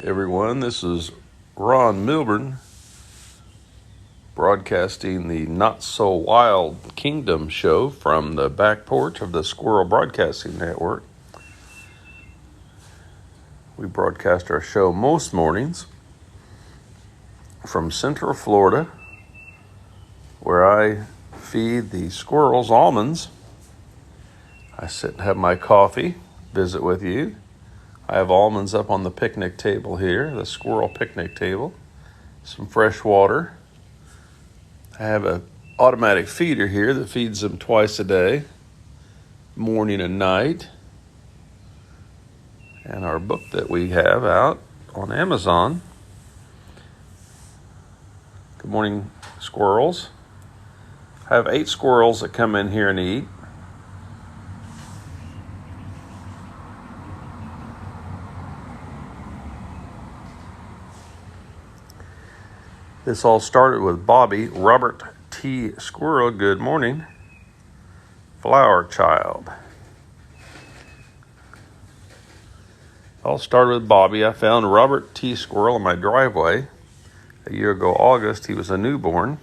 Everyone, this is Ron Milburn broadcasting the Not So Wild Kingdom show from the back porch of the Squirrel Broadcasting Network. We broadcast our show most mornings from Central Florida, where I feed the squirrels almonds. I sit and have my coffee, visit with you. I have almonds up on the picnic table here, the squirrel picnic table, some fresh water. I have an automatic feeder here that feeds them twice a day, morning and night. And our book that we have out on Amazon. Good morning, squirrels. I have 8 squirrels that come in here and eat. This all started with Bobby, Robert T. Squirrel, good morning, flower child. All started with Bobby. I found Robert T. Squirrel in my driveway. A year ago, August, he was a newborn.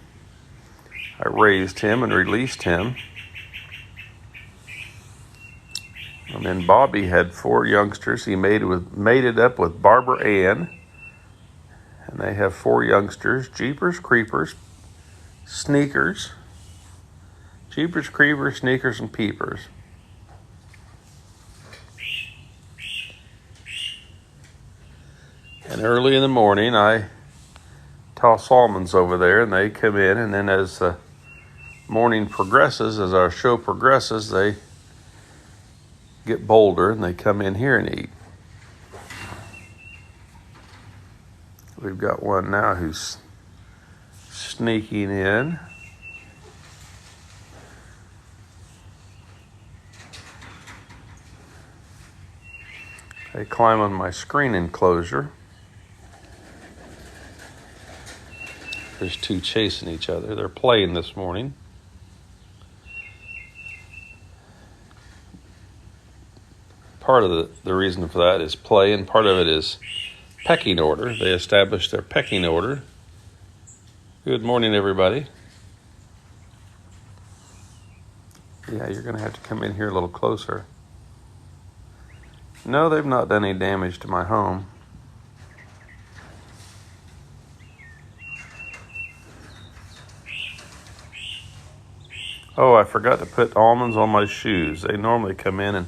I raised him and released him. And then Bobby had 4 youngsters. He mated up with Barbara Ann. And they have 4 youngsters, Jeepers, Creepers, Sneakers, Jeepers, Creepers, Sneakers, and Peepers. And early in the morning, I toss almonds over there, and they come in. And then as the morning progresses, as our show progresses, they get bolder, and they come in here and eat. We've got one now who's sneaking in. They climb on my screen enclosure. There's 2 chasing each other. They're playing this morning. Part of the reason for that is play, and part of it is pecking order. They established their pecking order. Good morning, everybody. Yeah, you're going to have to come in here a little closer. No, they've not done any damage to my home. Oh, I forgot to put almonds on my shoes. They normally come in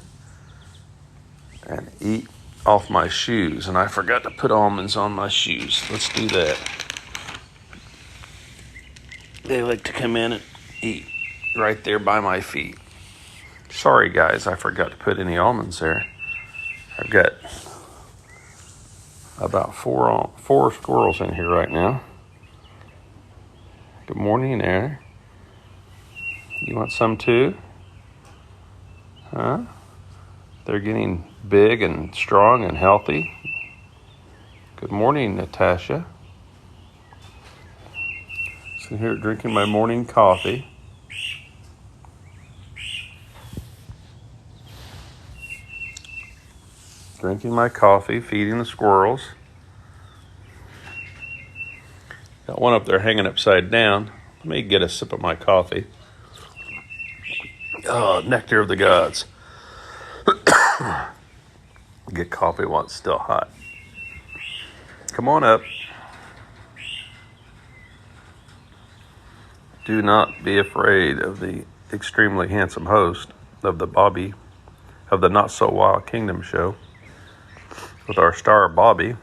and eat off my shoes, and I forgot to put almonds on my shoes. Let's do that. They like to come in and eat right there by my feet. Sorry, guys, I forgot to put any almonds there. I've got about four squirrels in here right now. Good morning there. You want some too? Huh? They're getting big and strong and healthy. Good morning, Natasha. Sitting here drinking my morning coffee. Drinking my coffee, feeding the squirrels. Got one up there hanging upside down. Let me get a sip of my coffee. Oh, nectar of the gods. Get coffee while it's still hot. Come on up. Do not be afraid of the extremely handsome host of the Not So Wild Kingdom show with our star Bobby.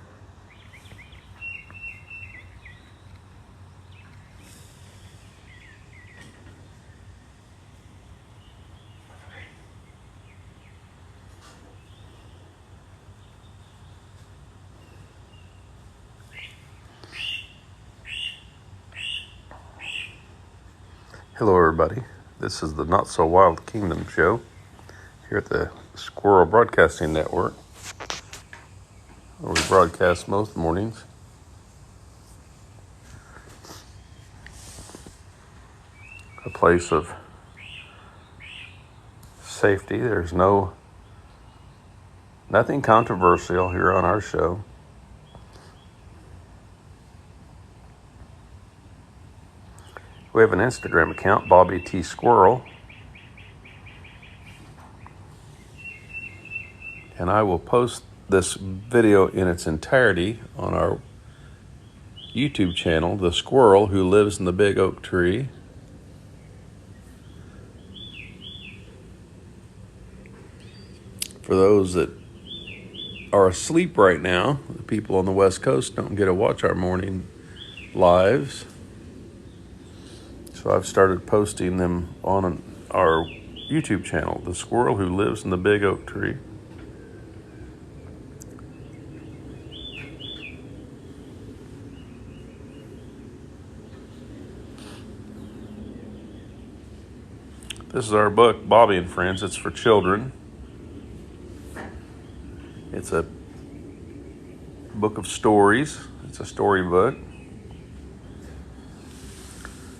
Hello, everybody. This is the Not So Wild Kingdom show here at the Squirrel Broadcasting Network, where we broadcast most mornings. A place of safety. There's nothing controversial here on our show. We have an Instagram account, Bobby T. Squirrel. And I will post this video in its entirety on our YouTube channel, The Squirrel Who Lives in the Big Oak Tree. For those that are asleep right now, the people on the West Coast don't get to watch our morning lives. So I've started posting them on our YouTube channel, The Squirrel Who Lives in the Big Oak Tree. This is our book, Bobby and Friends. It's for children. It's a book of stories. It's a story book.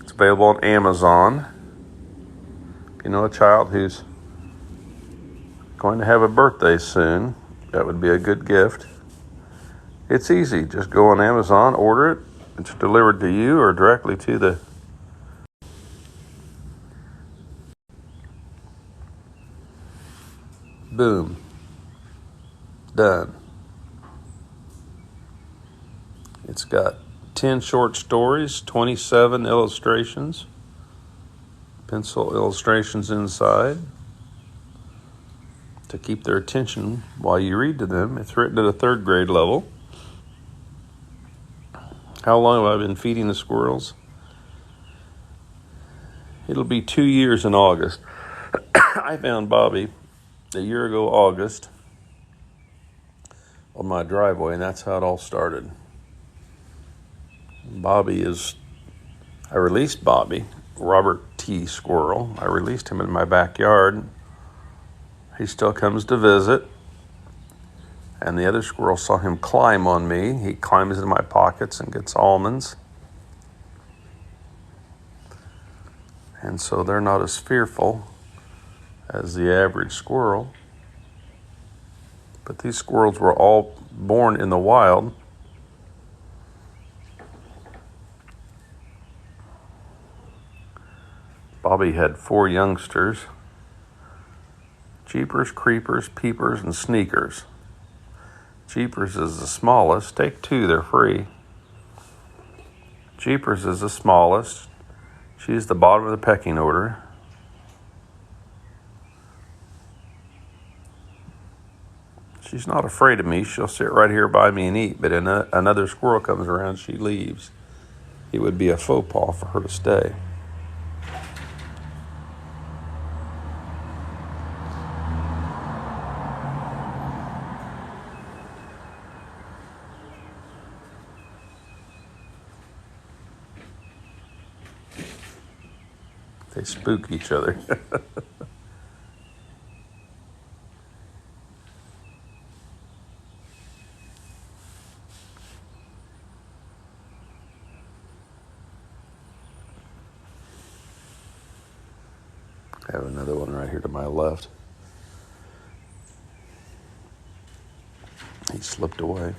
It's available on Amazon. If you know a child who's going to have a birthday soon, that would be a good gift. It's easy. Just go on Amazon, order it. It's delivered to you or directly to the boom. Done. It's got 10 short stories, 27 illustrations, pencil illustrations inside to keep their attention while you read to them. It's written at a 3rd grade level. How long have I been feeding the squirrels? It'll be 2 years in August. I found Bobby a year ago, August, on my driveway, and that's how it all started. I released Bobby, Robert T. Squirrel. I released him in my backyard. He still comes to visit, and the other squirrels saw him climb on me. He climbs into my pockets and gets almonds. And so they're not as fearful as the average squirrel. But these squirrels were all born in the wild. Bobby had 4 youngsters: Jeepers, Creepers, Peepers, and Sneakers. Jeepers is the smallest. Take 2, they're free. Jeepers is the smallest. She's the bottom of the pecking order. She's not afraid of me. She'll sit right here by me and eat, but another squirrel comes around, she leaves. It would be a faux pas for her to stay. They spook each other. I have another one right here to my left. He slipped away.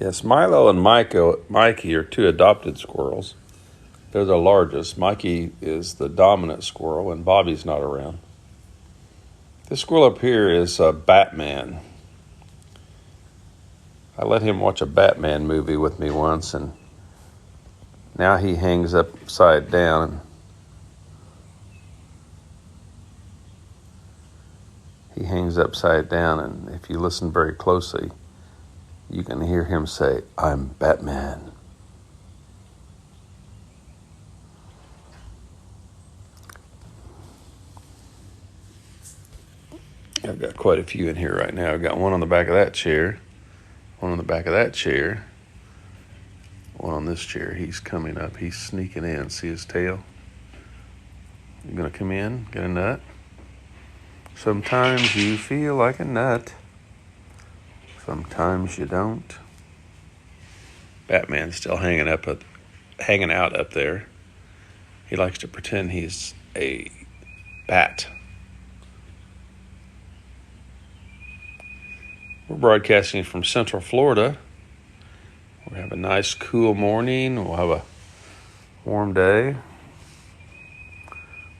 Yes, Milo and Mikey are 2 adopted squirrels. They're the largest. Mikey is the dominant squirrel, and Bobby's not around. This squirrel up here is Batman. I let him watch a Batman movie with me once, and now he hangs upside down. He hangs upside down, and if you listen very closely, you can hear him say, "I'm Batman." I've got quite a few in here right now. I've got one on the back of that chair, one on the back of that chair, one on this chair. He's coming up. He's sneaking in. See his tail? You gonna come in, get a nut? Sometimes you feel like a nut. Sometimes you don't. Batman's still hanging out up there. He likes to pretend he's a bat. We're broadcasting from Central Florida. We have a nice cool morning. We'll have a warm day.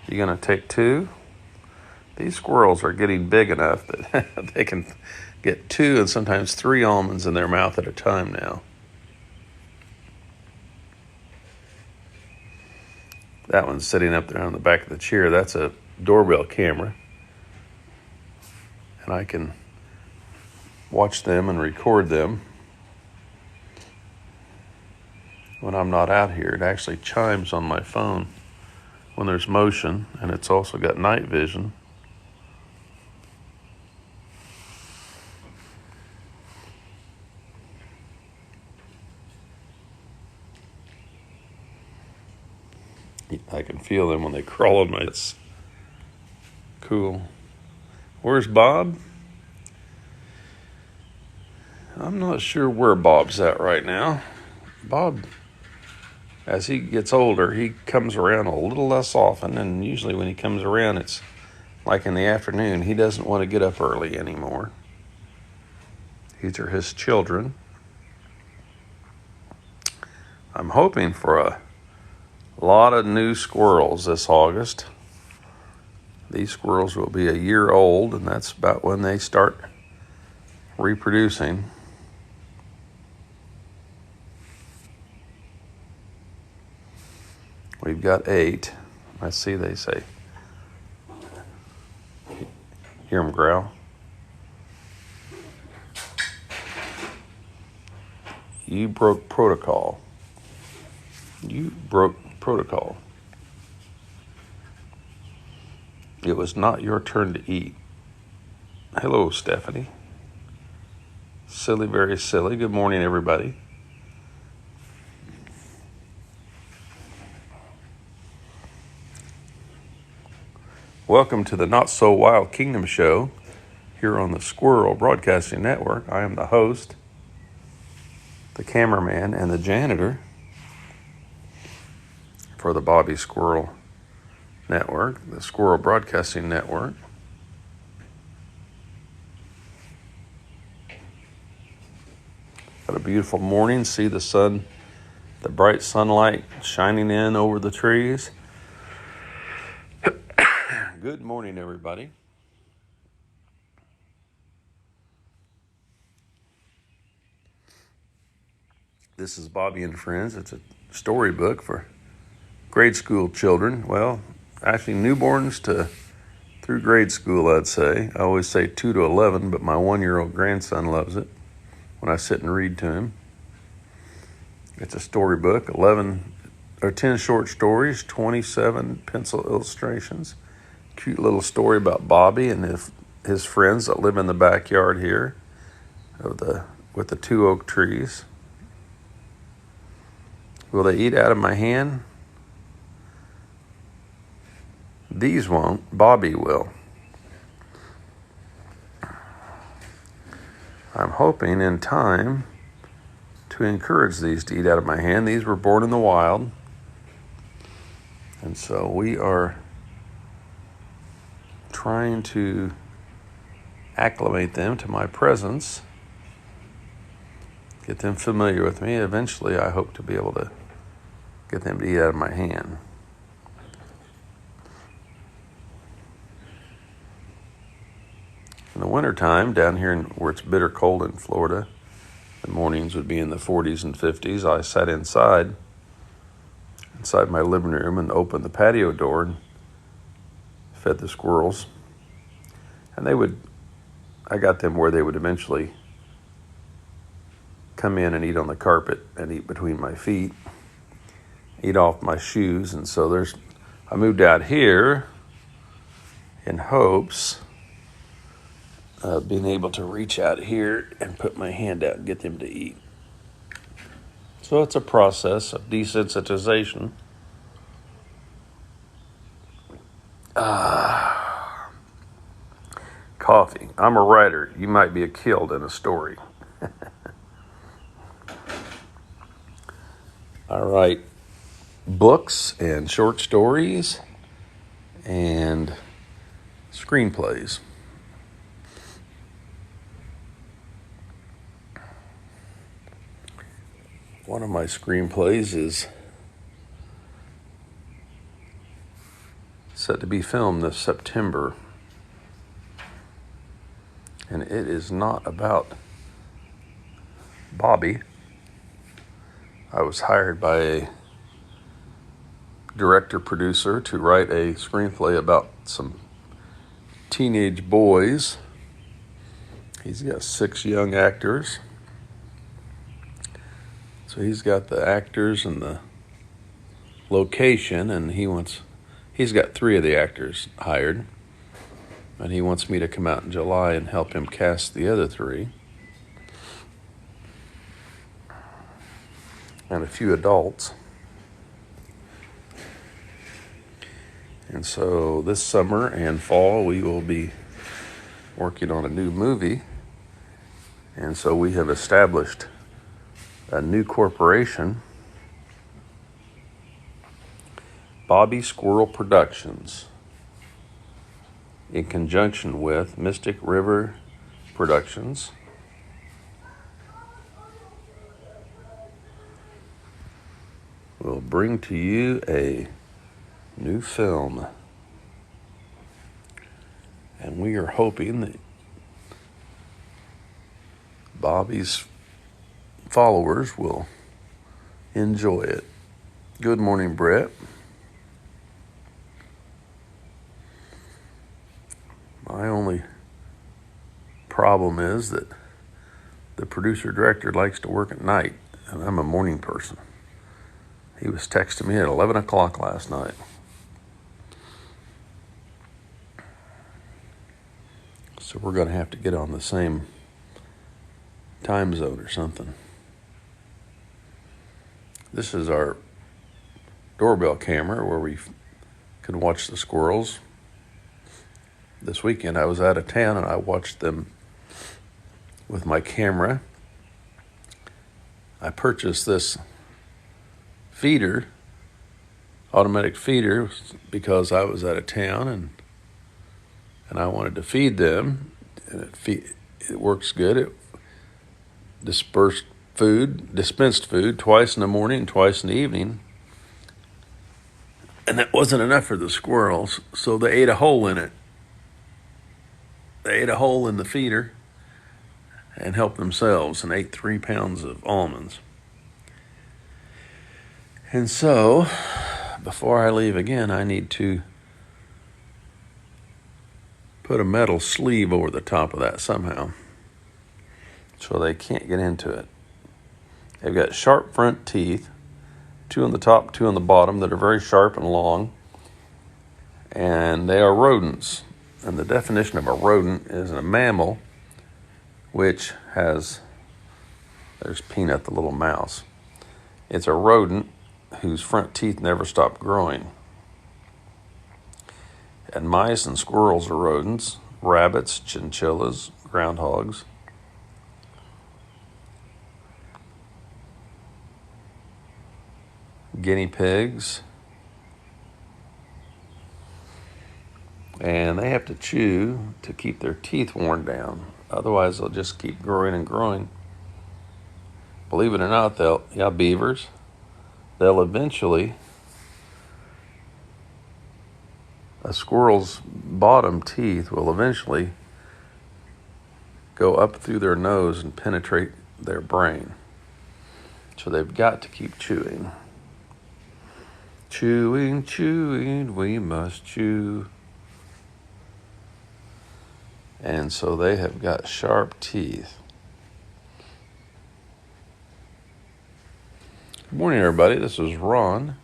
You're going to take two. These squirrels are getting big enough that they can get 2 and sometimes 3 almonds in their mouth at a time now. That one's sitting up there on the back of the chair. That's a doorbell camera. And I can watch them and record them when I'm not out here. It actually chimes on my phone when there's motion, and it's also got night vision. I can feel them when they crawl on my... It's cool. Where's Bob? I'm not sure where Bob's at right now. Bob, as he gets older, he comes around a little less often, and usually when he comes around, it's like in the afternoon. He doesn't want to get up early anymore. These are his children. I'm hoping for a lot of new squirrels this August. These squirrels will be a year old, and that's about when they start reproducing. We've got 8. I see they say. Hear them growl. You broke protocol. You broke protocol. It was not your turn to eat. Hello, Stephanie. Silly, very silly. Good morning, everybody. Welcome to the Not So Wild Kingdom show here on the Squirrel Broadcasting Network. I am the host, the cameraman, and the janitor for the Bobby Squirrel Network, the Squirrel Broadcasting Network. Got a beautiful morning. See the sun, the bright sunlight shining in over the trees. Good morning, everybody. This is Bobby and Friends. It's a storybook for grade school children. Well, actually newborns through grade school, I'd say. I always say 2 to 11, but my 1-year-old grandson loves it when I sit and read to him. It's a storybook, 10 short stories, 27 pencil illustrations. Cute little story about Bobby and his friends that live in the backyard here with the 2 oak trees. Will they eat out of my hand? These won't. Bobby will. I'm hoping in time to encourage these to eat out of my hand. These were born in the wild. And so we are trying to acclimate them to my presence, get them familiar with me. Eventually, I hope to be able to get them to eat out of my hand. In the wintertime, down here where it's bitter cold in Florida, the mornings would be in the 40s and 50s. I sat inside my living room and opened the patio door and fed the squirrels. And I got them where they would eventually come in and eat on the carpet and eat between my feet, eat off my shoes. And so I moved out here in hopes of being able to reach out here and put my hand out and get them to eat. So it's a process of desensitization. Coffee. I'm a writer. You might be killed in a story. I write books and short stories and screenplays. One of my screenplays is set to be filmed this September. And it is not about Bobby. I was hired by a director-producer to write a screenplay about some teenage boys. He's got 6 young actors. So he's got the actors and the location, and he's got 3 of the actors hired. And he wants me to come out in July and help him cast the other 3. And a few adults. And so this summer and fall, we will be working on a new movie. And so we have established a new corporation, Bobby Squirrel Productions, in conjunction with Mystic River Productions. Will bring to you a new film. And we are hoping that Bobby's followers will enjoy it. Good morning, Brett. My only problem is that the producer-director likes to work at night, and I'm a morning person. He was texting me at 11 o'clock last night. So we're going to have to get on the same time zone or something. This is our doorbell camera where we can watch the squirrels. This weekend I was out of town and I watched them with my camera. I purchased this automatic feeder, because I was out of town and I wanted to feed them. And it works good. It dispensed food twice in the morning and twice in the evening. And that wasn't enough for the squirrels, so they ate a hole in it. They ate a hole in the feeder and helped themselves and ate 3 pounds of almonds. And so, before I leave again, I need to put a metal sleeve over the top of that somehow, so they can't get into it. They've got sharp front teeth, 2 on the top, 2 on the bottom, that are very sharp and long, and they are rodents. And the definition of a rodent is a mammal which there's Peanut, the little mouse. It's a rodent whose front teeth never stop growing. And mice and squirrels are rodents, rabbits, chinchillas, groundhogs. Guinea pigs. And they have to chew to keep their teeth worn down. Otherwise, they'll just keep growing and growing. Believe it or not, beavers, they'll eventually, a squirrel's bottom teeth will eventually go up through their nose and penetrate their brain. So they've got to keep chewing. Chewing, chewing, we must chew. And so they have got sharp teeth. Good morning, everybody. This is Ron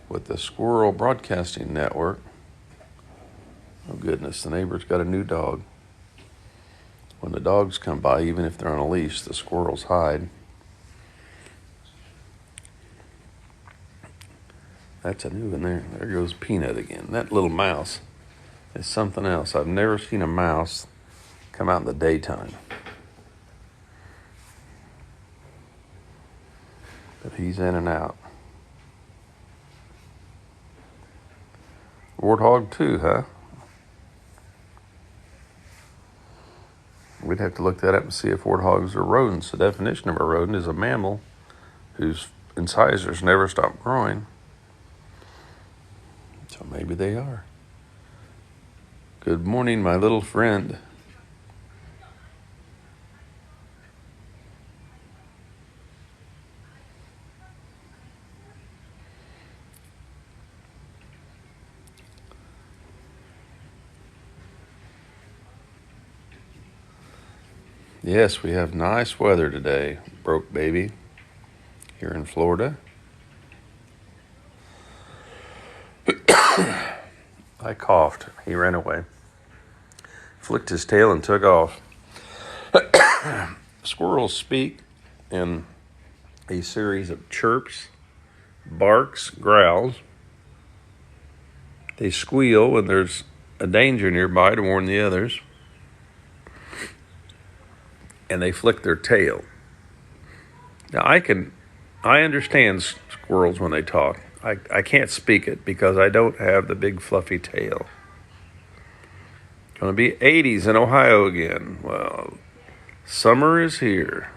with the Squirrel Broadcasting Network. Oh, goodness, the neighbor's got a new dog. When the dogs come by, even if they're on a leash, the squirrels hide. That's a new one there. There goes Peanut again. That little mouse is something else. I've never seen a mouse come out in the daytime. But he's in and out. Warthog too, huh? We'd have to look that up and see if warthogs are rodents. The definition of a rodent is a mammal whose incisors never stop growing. So maybe they are. Good morning, my little friend. Yes, we have nice weather today, broke baby, here in Florida. I coughed. He ran away. Flicked his tail and took off. Squirrels speak in a series of chirps, barks, growls. They squeal when there's a danger nearby to warn the others. And they flick their tail. Now I understand squirrels when they talk. I can't speak it because I don't have the big fluffy tail. It's going to be 80s in Ohio again. Well, summer is here.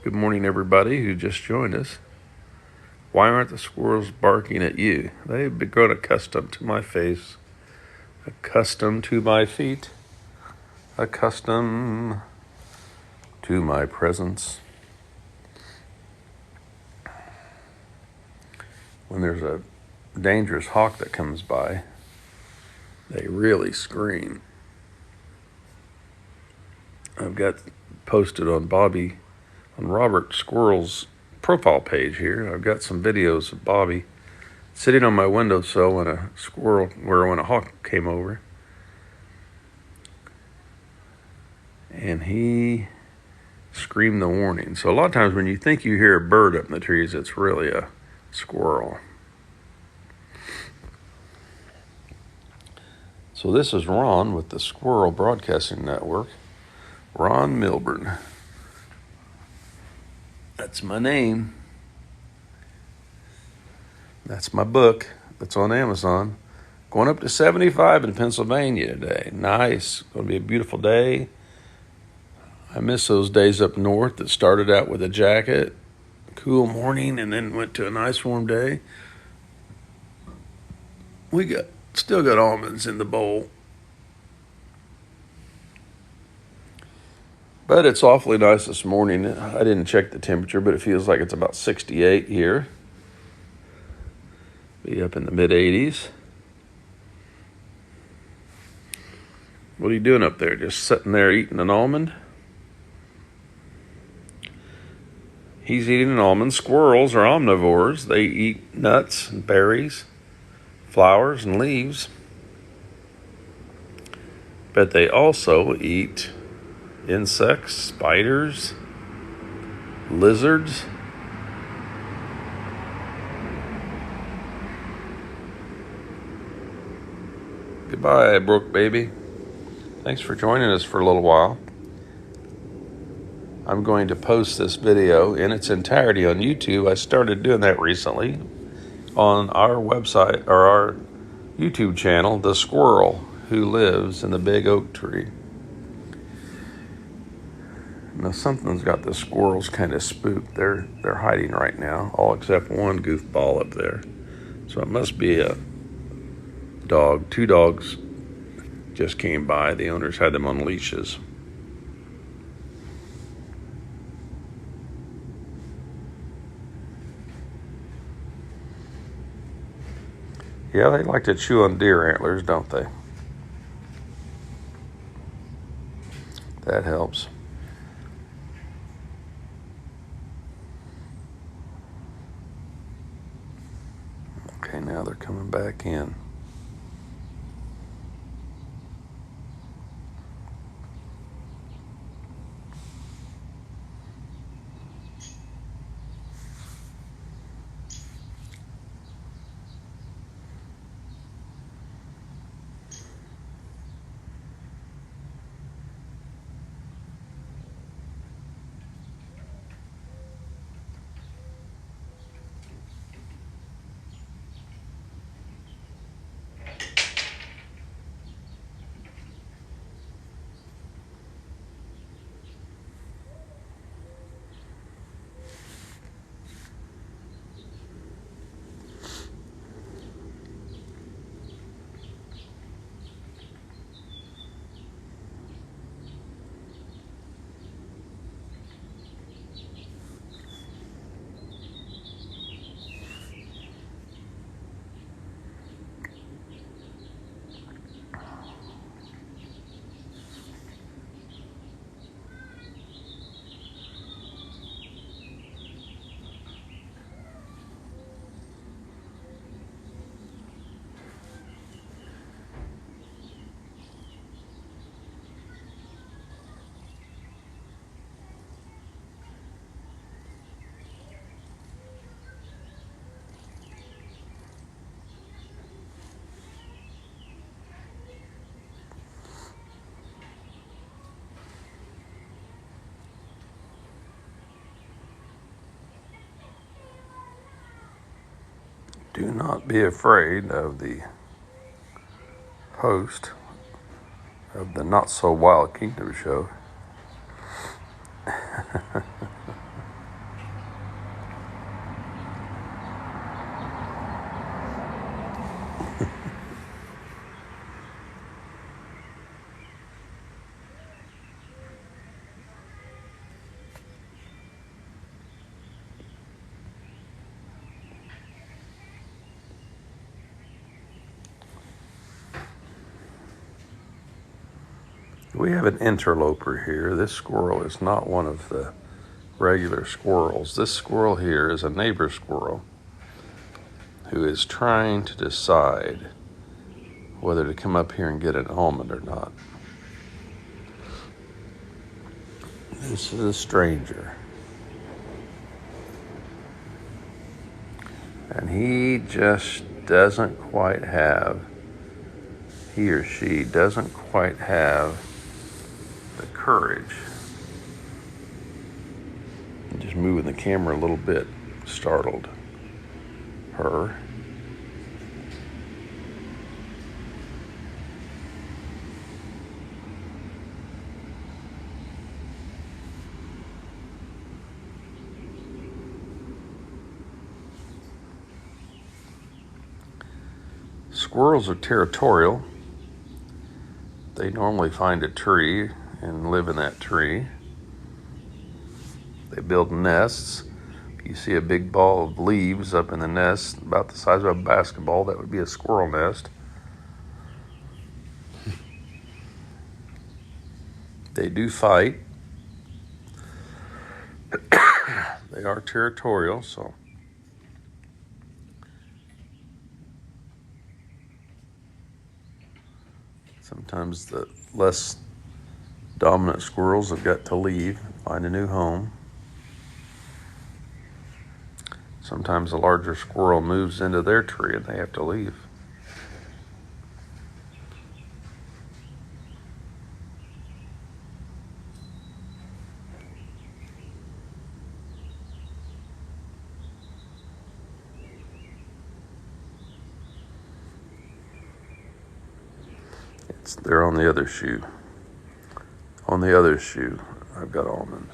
Good morning, everybody who just joined us. Why aren't the squirrels barking at you? They've become accustomed to my face, accustomed to my feet, accustomed to my presence. When there's a dangerous hawk that comes by, they really scream. I've got posted on Robert Squirrel's profile page here. I've got some videos of Bobby sitting on my windowsill when a hawk came over. And he screamed the warning. So a lot of times when you think you hear a bird up in the trees, it's really a squirrel. So this is Ron with the Squirrel Broadcasting Network. Ron Milburn. That's my name. That's my book that's on Amazon. Going up to 75 in Pennsylvania today. Nice. Going to be a beautiful day. I miss those days up north that started out with a jacket, cool morning, and then went to a nice warm day. We still got almonds in the bowl. But it's awfully nice this morning. I didn't check the temperature, but it feels like it's about 68 here. Be up in the mid-80s. What are you doing up there? Just sitting there eating an almond? He's eating an almond. Squirrels are omnivores. They eat nuts and berries, flowers and leaves. But they also eat insects, spiders, lizards. Goodbye, Brooke baby. Thanks for joining us for a little while. I'm going to post this video in its entirety on YouTube. I started doing that recently on our website or our YouTube channel, The Squirrel Who Lives in the Big Oak Tree. Now something's got the squirrels kind of spooked. They're hiding right now, all except one goofball up there. So it must be a dog. Two dogs just came by. The owners had them on leashes. Yeah, they like to chew on deer antlers, don't they? That helps. Okay, now they're coming back in. Do not be afraid of the host of the Not So Wild Kingdom show. We have an interloper here. This squirrel is not one of the regular squirrels. This squirrel here is a neighbor squirrel who is trying to decide whether to come up here and get an almond or not. This is a stranger. And he just doesn't quite have, he or she doesn't quite have the courage. Just moving the camera a little bit startled her. Squirrels are territorial. They normally find a tree and live in that tree. They build nests. You see a big ball of leaves up in the nest, about the size of a basketball. That would be a squirrel nest. They do fight. They are territorial, so sometimes the less dominant squirrels have got to leave, find a new home. Sometimes a larger squirrel moves into their tree and they have to leave. They're on the other shoe. On the other shoe, I've got almonds.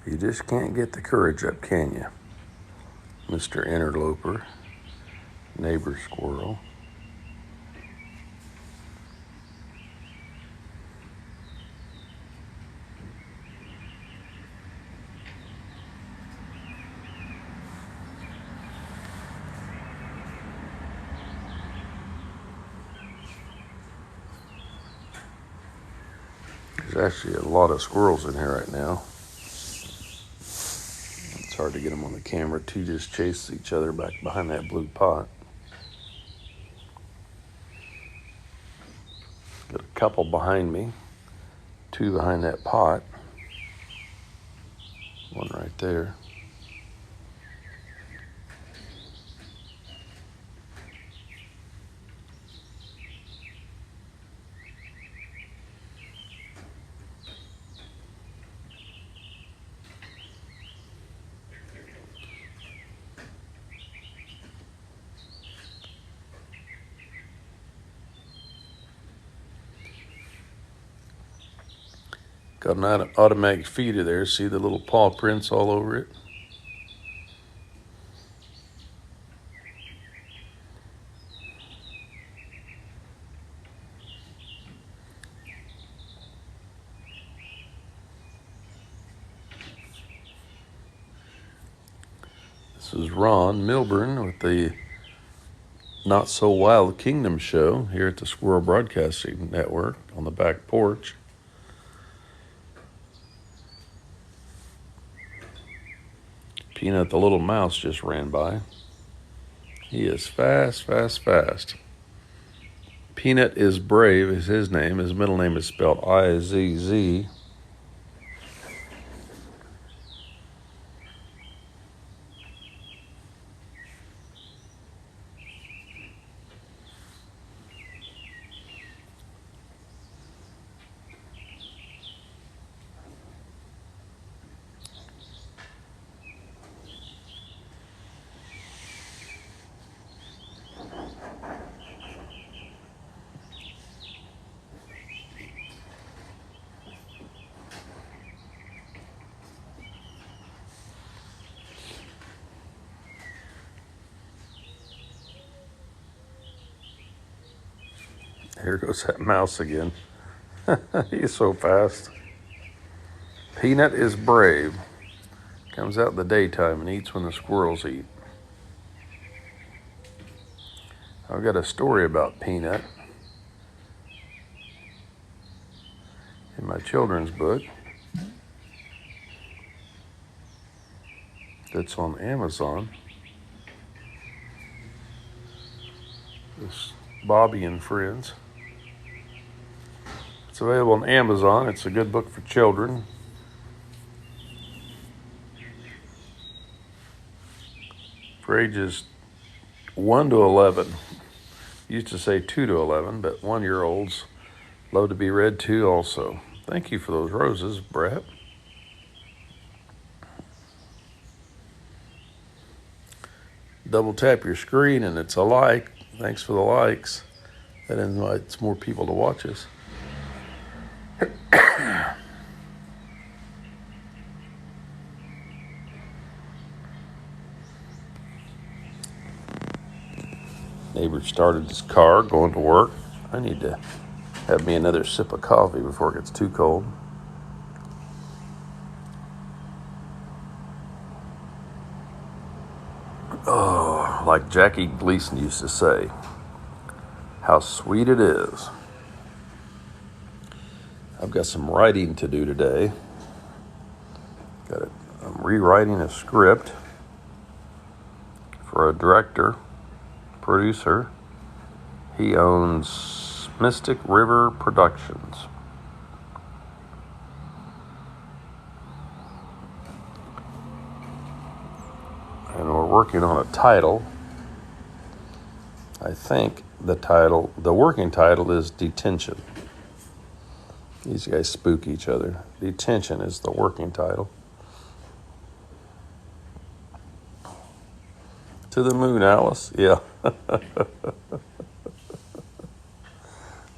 You just can't get the courage up, can you, Mr. Interloper, neighbor squirrel? There's actually a lot of squirrels in here right now. It's hard to get them on the camera. Two just chase each other back behind that blue pot. Got a couple behind me. Two behind that pot. One right there. Got an automatic feeder there. See the little paw prints all over it? This is Ron Milburn with the Not So Wild Kingdom show here at the Squirrel Broadcasting Network on the back porch. Peanut the little mouse just ran by. He is fast, fast, fast. Peanut is Brave is his name. His middle name is spelled I-Z-Z. Here goes that mouse again. He's so fast. Peanut is brave. Comes out in the daytime and eats when the squirrels eat. I've got a story about Peanut in my children's book that's on Amazon. This Bobby and Friends. It's available on Amazon. It's a good book for children. For ages 1 to 11. Used to say 2 to 11, but 1-year-olds love to be read to also. Thank you for those roses, Brett. Double tap your screen and it's a like. Thanks for the likes. That invites more people to watch us. Neighbor started his car going to work. I need to have me another sip of coffee before it gets too cold. Oh, like Jackie Gleason used to say, how sweet it is. I've got some writing to do today. I'm rewriting a script for a director, producer. He owns Mystic River Productions. And we're working on a title. I think the working title is Detention. These guys spook each other. Detention is the working title. To the moon, Alice. Yeah.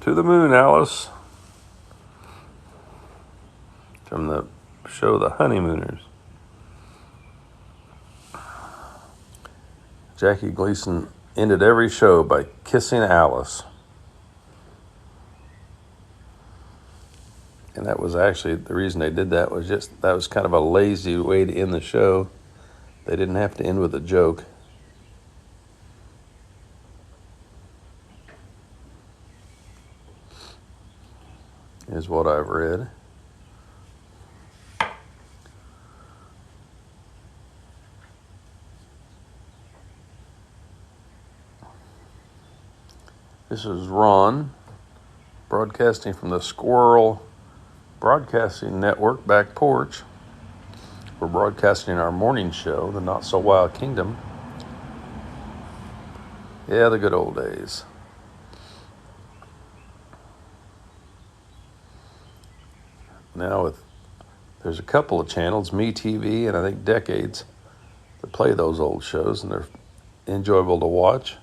To the moon, Alice. From the show The Honeymooners. Jackie Gleason ended every show by kissing Alice. And that was actually the reason they did that was that was kind of a lazy way to end the show. They didn't have to end with a joke. Is what I've read. This is Ron, broadcasting from the Squirrel Broadcasting Network back porch. We're broadcasting our morning show, the Not So Wild Kingdom. Yeah, the good old days. Now there's a couple of channels, MeTV and I think Decades, that play those old shows, and they're enjoyable to watch.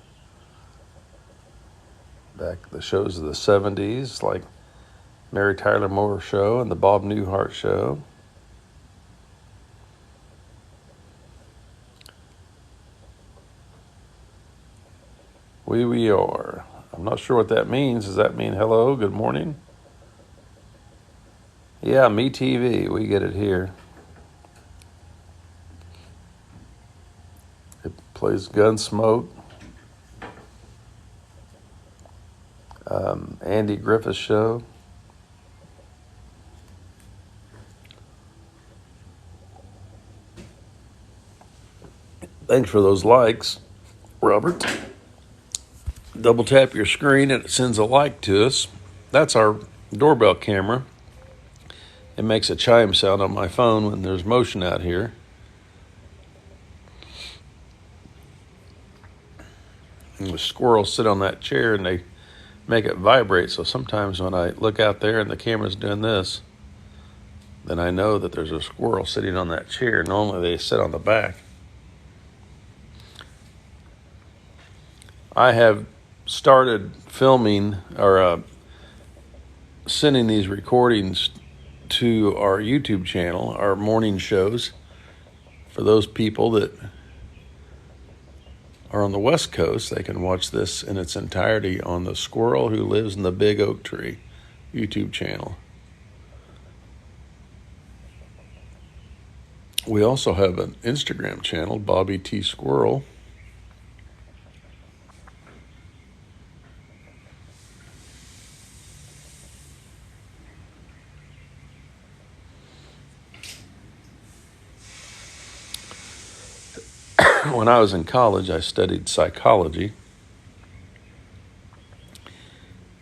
Back the shows of the 70s, like Mary Tyler Moore Show and the Bob Newhart Show. We are. I'm not sure what that means. Does that mean hello, good morning? Yeah, MeTV, we get it here. plays Gunsmoke. Andy Griffith Show. Thanks for those likes, Robert. Double tap your screen and it sends a like to us. That's our doorbell camera. It makes a chime sound on my phone when there's motion out here. And the squirrels sit on that chair and they make it vibrate. So sometimes when I look out there and the camera's doing this, then I know that there's a squirrel sitting on that chair. Normally they sit on the back. I have started filming or sending these recordings to our YouTube channel, our morning shows, for those people that are on the West Coast. They can watch this in its entirety on the Squirrel Who Lives in the Big Oak Tree YouTube channel. We also have an Instagram channel, Bobby T. Squirrel. When I was in college, I studied psychology.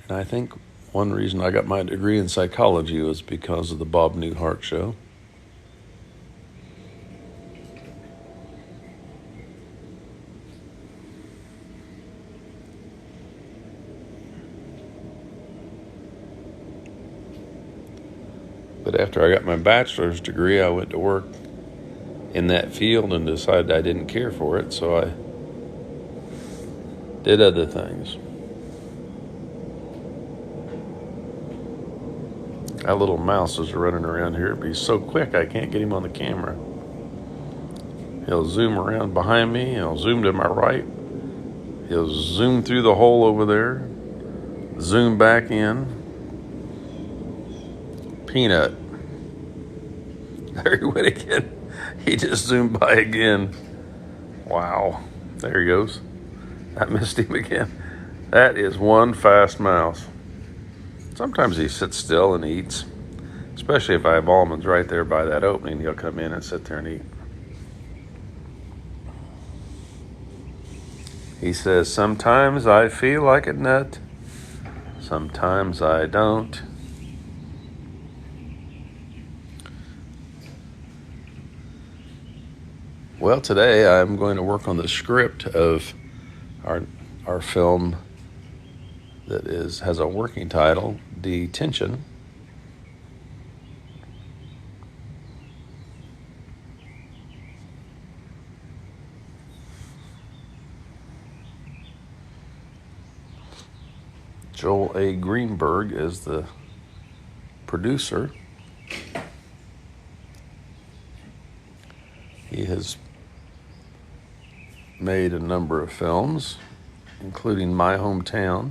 And I think one reason I got my degree in psychology was because of the Bob Newhart Show. But after I got my bachelor's degree, I went to work in that field and decided I didn't care for it, so I did other things. That little mouse is running around here. He's so quick I can't get him on the camera. He'll zoom around behind me. He'll zoom to my right. He'll zoom through the hole over there. Zoom back in. Peanut. There he went again. He just zoomed by again. Wow. There he goes. I missed him again. That is one fast mouse. Sometimes he sits still and eats. Especially if I have almonds right there by that opening, he'll come in and sit there and eat. He says, sometimes I feel like a nut. Sometimes I don't. Well, today I'm going to work on the script of our film that has a working title, Detention. Joel A. Greenberg is the producer. He has made a number of films, including My Hometown.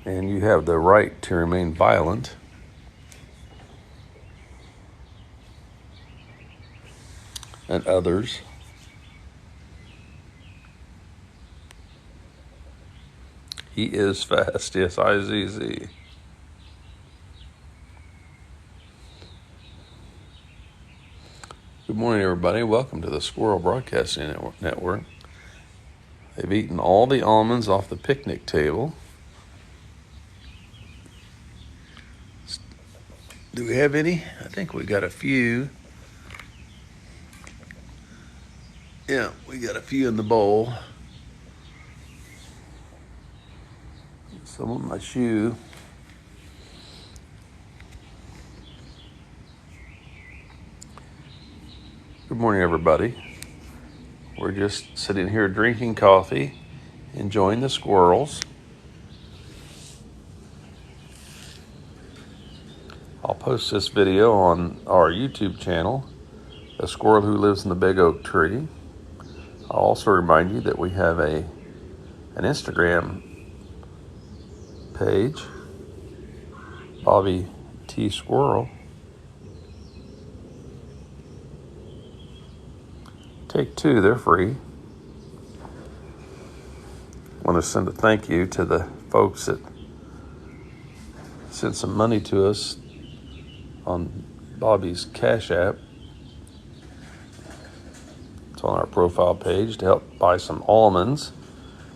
And You Have the Right to Remain Violent. And others. He is fast, yes, IZZ. Good morning, everybody. Welcome to the Squirrel Broadcasting Network. They've eaten all the almonds off the picnic table. Do we have any? I think we got a few. Yeah, we got a few in the bowl. Some on my shoe. Good morning, everybody. We're just sitting here drinking coffee, enjoying the squirrels. I'll post this video on our YouTube channel, The Squirrel Who Lives in the Big Oak Tree. I'll also remind you that we have an Instagram page, Bobby T. Squirrel. Take two, they're free. I want to send a thank you to the folks that sent some money to us on Bobby's Cash App. It's on our profile page to help buy some almonds.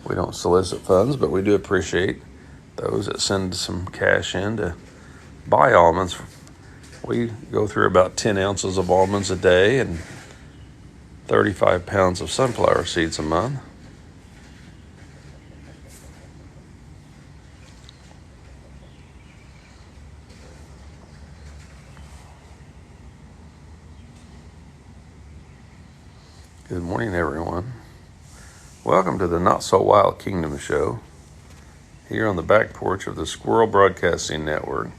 We don't solicit funds, but we do appreciate those that send some cash in to buy almonds. We go through about 10 ounces of almonds a day and 35 pounds of sunflower seeds a month. Good morning, everyone. Welcome to the Not So Wild Kingdom show, here on the back porch of the Squirrel Broadcasting Network.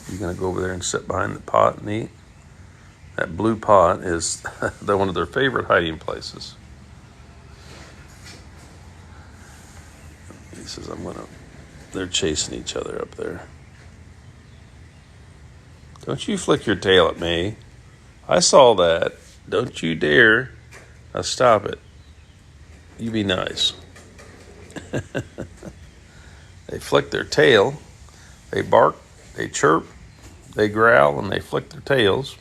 You're going to go over there and sit behind the pot and eat? That blue pot is one of their favorite hiding places. He says, they're chasing each other up there. Don't you flick your tail at me. I saw that. Don't you dare. Now stop it. You be nice. They flick their tail. They bark. They chirp. They growl, and they flick their tails.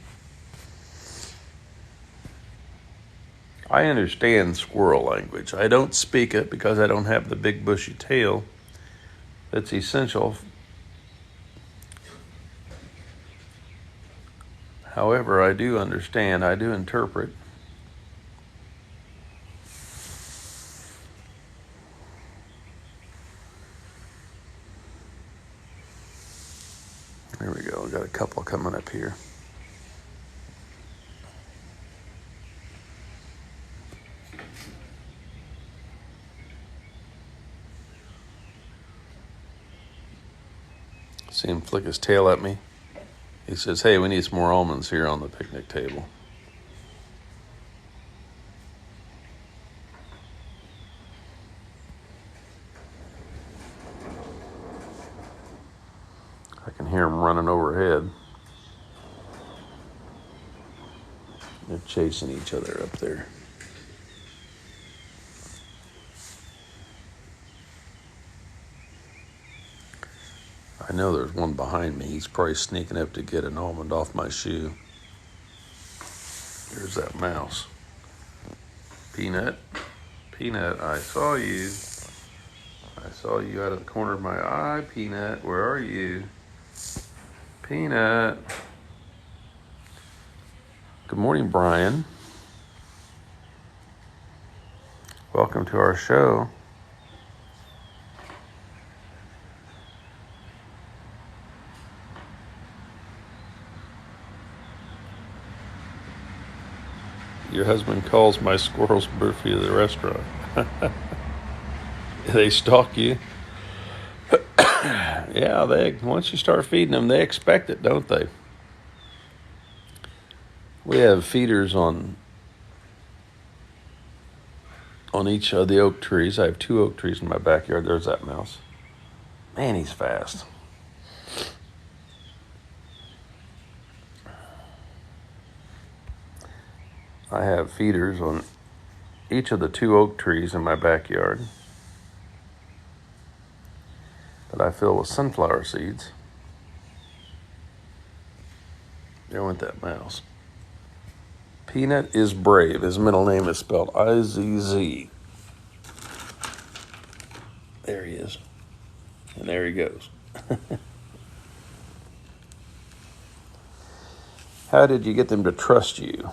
I understand squirrel language. I don't speak it because I don't have the big bushy tail that's essential. However, I do understand, I do interpret. There we go, we got a couple coming up here. See him flick his tail at me. He says, hey, we need some more almonds here on the picnic table. I can hear them running overhead. They're chasing each other up there. I know there's one behind me. He's probably sneaking up to get an almond off my shoe. There's that mouse. Peanut, I saw you. I saw you out of the corner of my eye. Peanut, where are you? Peanut. Good morning, Brian. Welcome to our show. Your husband calls my squirrels Murphy to the restaurant. They stalk you. Yeah, once you start feeding them, they expect it, don't they? We have feeders on each of the oak trees. I have 2 oak trees in my backyard. There's that mouse. Man, he's fast. I have feeders on each of the 2 oak trees in my backyard that I fill with sunflower seeds. There went that mouse. Peanut is brave. His middle name is spelled I-Z-Z. There he is. And there he goes. How did you get them to trust you?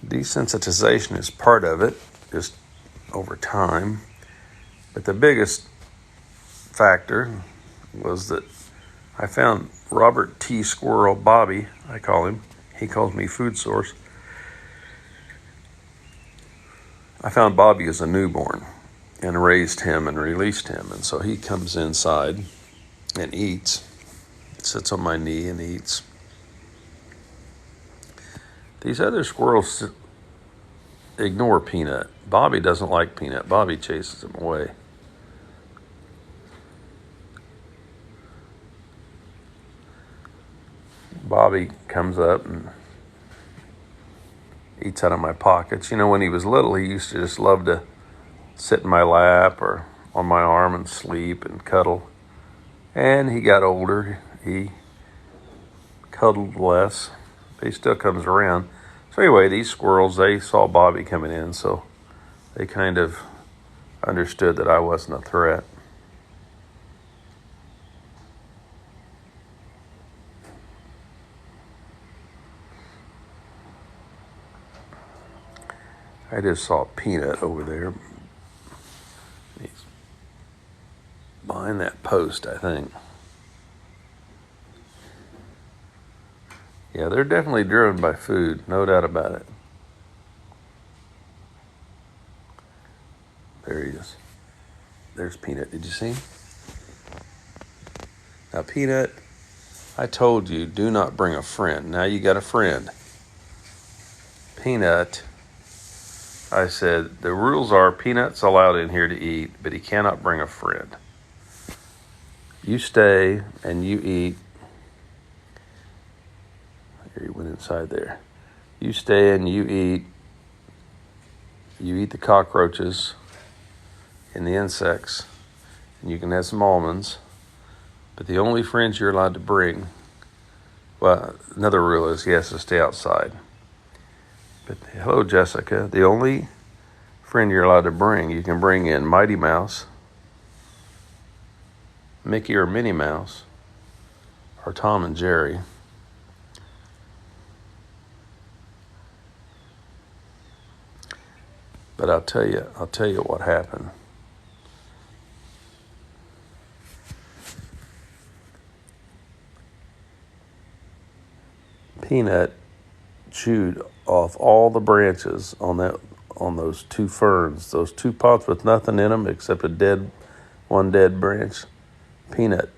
Desensitization is part of it, just over time. But the biggest factor was that I found Robert T. Squirrel, Bobby, I call him. He calls me Food Source. I found Bobby as a newborn and raised him and released him. And so he comes inside and eats, sits on my knee and eats. These other squirrels ignore Peanut. Bobby doesn't like Peanut. Bobby chases him away. Bobby comes up and eats out of my pockets. You know, when he was little, he used to just love to sit in my lap or on my arm and sleep and cuddle. And he got older. He cuddled less. But he still comes around. So anyway, these squirrels, they saw Bobby coming in, so they kind of understood that I wasn't a threat. I just saw Peanut over there. He's behind that post, I think. Yeah, they're definitely driven by food, no doubt about it. There he is. There's Peanut. Did you see him? Now, Peanut, I told you, do not bring a friend. Now you got a friend. Peanut, I said, the rules are Peanut's allowed in here to eat, but he cannot bring a friend. You stay and you eat. Here, he went inside there. You stay and you eat. You eat the cockroaches and the insects, and you can have some almonds. But the only friends you're allowed to bring, well, another rule is he has to stay outside. But hello, Jessica. The only friend you're allowed to bring, you can bring in Mighty Mouse, Mickey or Minnie Mouse, or Tom and Jerry. But I'll tell you what happened. Peanut chewed off all the branches on those two ferns, those two pots with nothing in them except one dead branch. Peanut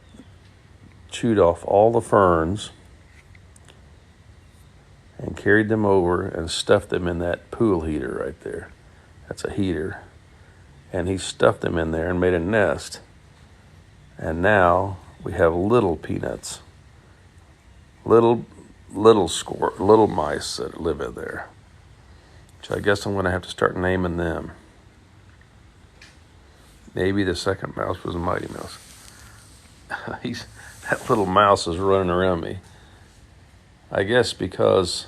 chewed off all the ferns and carried them over and stuffed them in that pool heater right there. That's a heater. And he stuffed them in there and made a nest. And now we have little peanuts. Little mice that live in there. Which I guess I'm going to have to start naming them. Maybe the second mouse was a Mighty Mouse. That little mouse is running around me. I guess because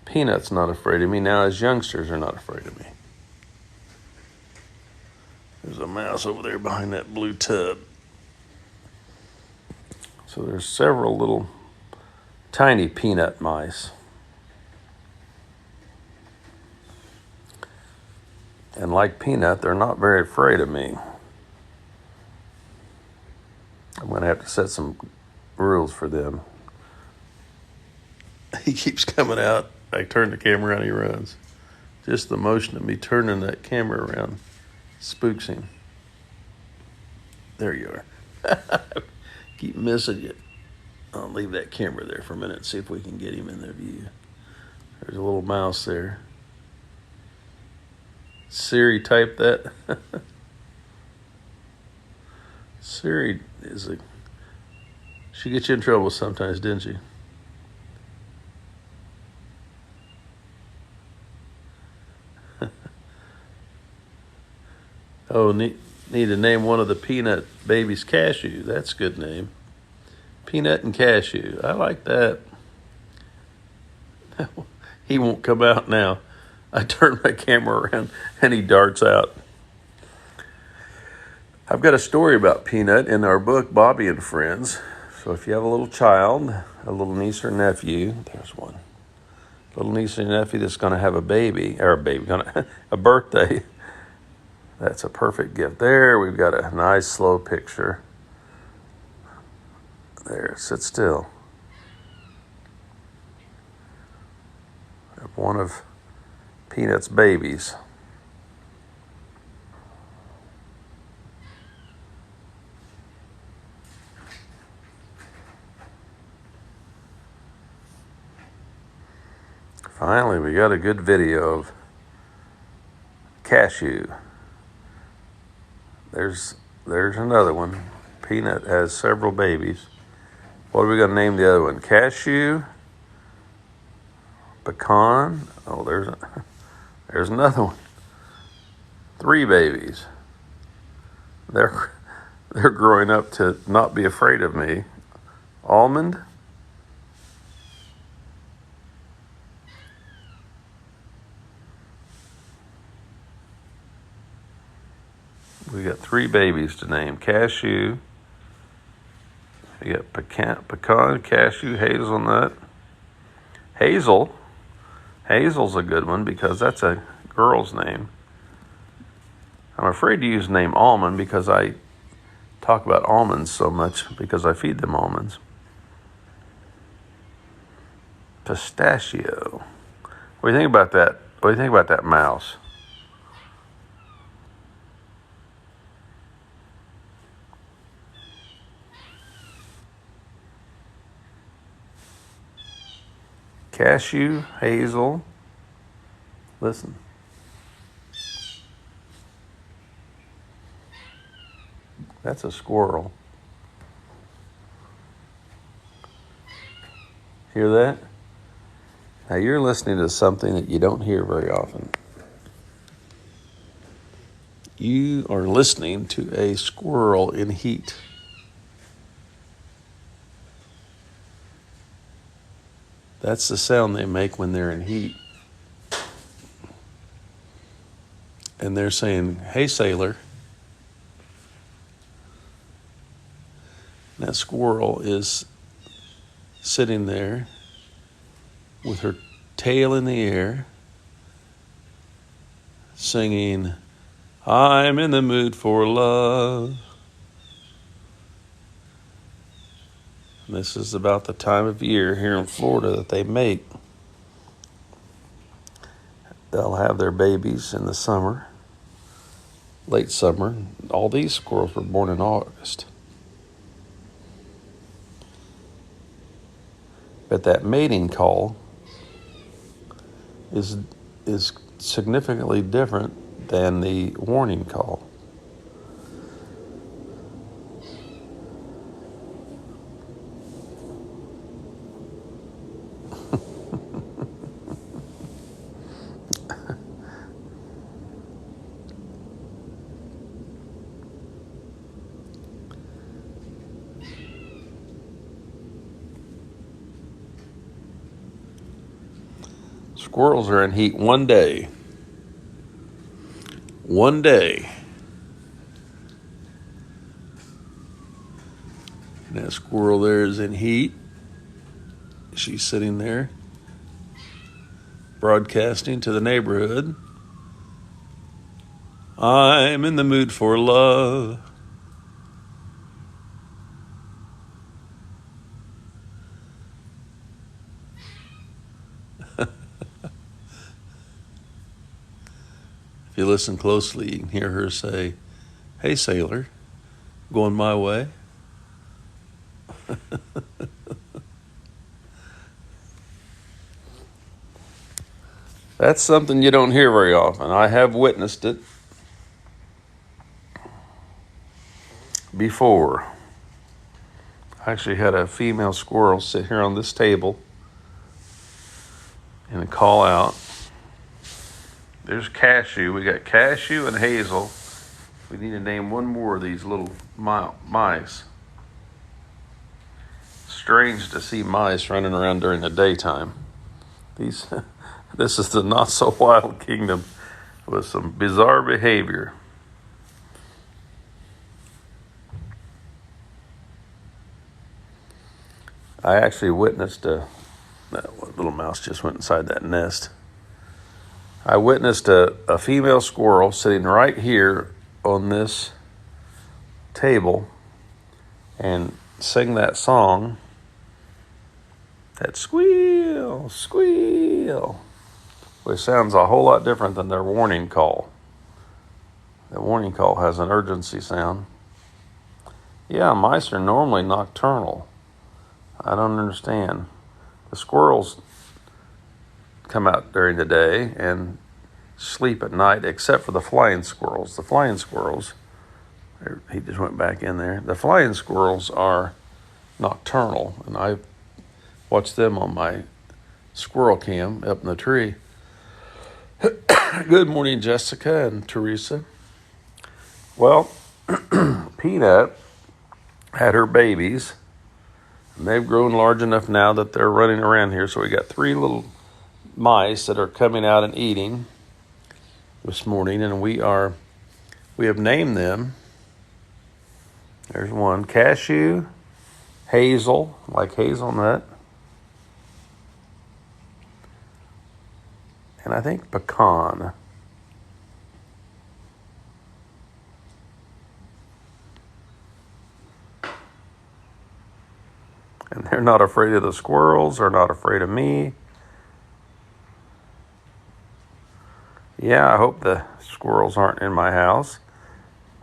Peanut's not afraid of me, now his youngsters are not afraid of me. There's a mouse over there behind that blue tub. So there's several little tiny peanut mice. And like Peanut, they're not very afraid of me. I'm going to have to set some rules for them. He keeps coming out. I turn the camera around, he runs. Just the motion of me turning that camera around spooks him. There you are. Keep missing you. I'll leave that camera there for a minute and see if we can get him in the view. There's a little mouse there. Siri typed that. Siri she gets you in trouble sometimes, didn't she? Oh, need to name one of the Peanut babies Cashew. That's a good name. Peanut and Cashew. I like that. He won't come out now. I turn my camera around and he darts out. I've got a story about Peanut in our book, Bobby and Friends. So if you have a little child, a little niece or nephew, there's one. Little niece or nephew that's going to have a birthday. That's a perfect gift. There, we've got a nice slow picture. There, sit still. Of one of Peanut's babies. Finally, we got a good video of Cashew. There's another one. Peanut has several babies. What are we going to name the other one? Cashew? Pecan? Oh, there's another one. 3 babies. They're growing up to not be afraid of me. Almond? We got 3 babies to name. Cashew. You got pecan, cashew, hazelnut. Hazel. Hazel's a good one because that's a girl's name. I'm afraid to use the name almond because I talk about almonds so much because I feed them almonds. Pistachio. What do you think about that? What do you think about that mouse? Cashew, hazel. Listen. That's a squirrel. Hear that? Now you're listening to something that you don't hear very often. You are listening to a squirrel in heat. That's the sound they make when they're in heat. And they're saying, "Hey, sailor." That squirrel is sitting there with her tail in the air, singing, "I'm in the mood for love." And this is about the time of year here in Florida that they mate. They'll have their babies in the summer, late summer. All these squirrels were born in August. But that mating call is significantly different than the warning call. Squirrels are in heat one day. One day. And that squirrel there is in heat. She's sitting there broadcasting to the neighborhood. I'm in the mood for love. If you listen closely, you can hear her say, "Hey, sailor, going my way?" That's something you don't hear very often. I have witnessed it before. I actually had a female squirrel sit here on this table and a call out. There's cashew. We got cashew and hazel. We need to name one more of these little mice. Strange to see mice running around during the daytime. This is the not so wild kingdom with some bizarre behavior. I actually witnessed that little mouse just went inside that nest. I witnessed a female squirrel sitting right here on this table and sing that song, that squeal, squeal, which sounds a whole lot different than their warning call. The warning call has an urgency sound. Yeah, mice are normally nocturnal. I don't understand. The squirrels come out during the day and sleep at night, except for the flying squirrels. The flying squirrels, he just went back in there. The flying squirrels are nocturnal, and I watch them on my squirrel cam up in the tree. Good morning, Jessica and Teresa. Well, Peanut had her babies, and they've grown large enough now that they're running around here. So we got 3 little mice that are coming out and eating this morning, and we have named them. There's one, Cashew, Hazel, like hazelnut, and I think Pecan. And they're not afraid of the squirrels. They're not afraid of me. Yeah, I hope the squirrels aren't in my house.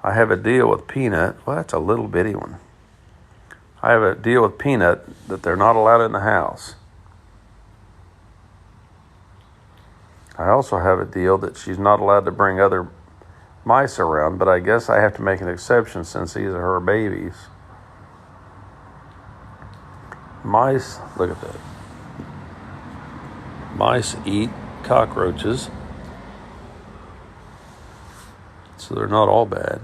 I have a deal with Peanut. Well, that's a little bitty one. I have a deal with Peanut that they're not allowed in the house. I also have a deal that she's not allowed to bring other mice around, but I guess I have to make an exception since these are her babies. Mice, look at that. Mice eat cockroaches, so they're not all bad.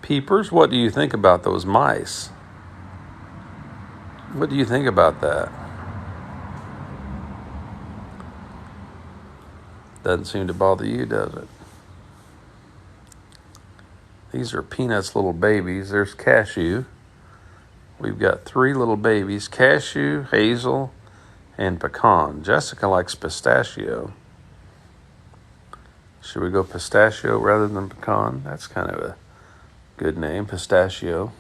Peepers, what do you think about those mice? What do you think about that? Doesn't seem to bother you, does it? These are Peanut's little babies. There's Cashew. We've got 3 little babies, Cashew, Hazel, and Pecan. Jessica likes pistachio. Should we go pistachio rather than pecan? That's kind of a good name, pistachio.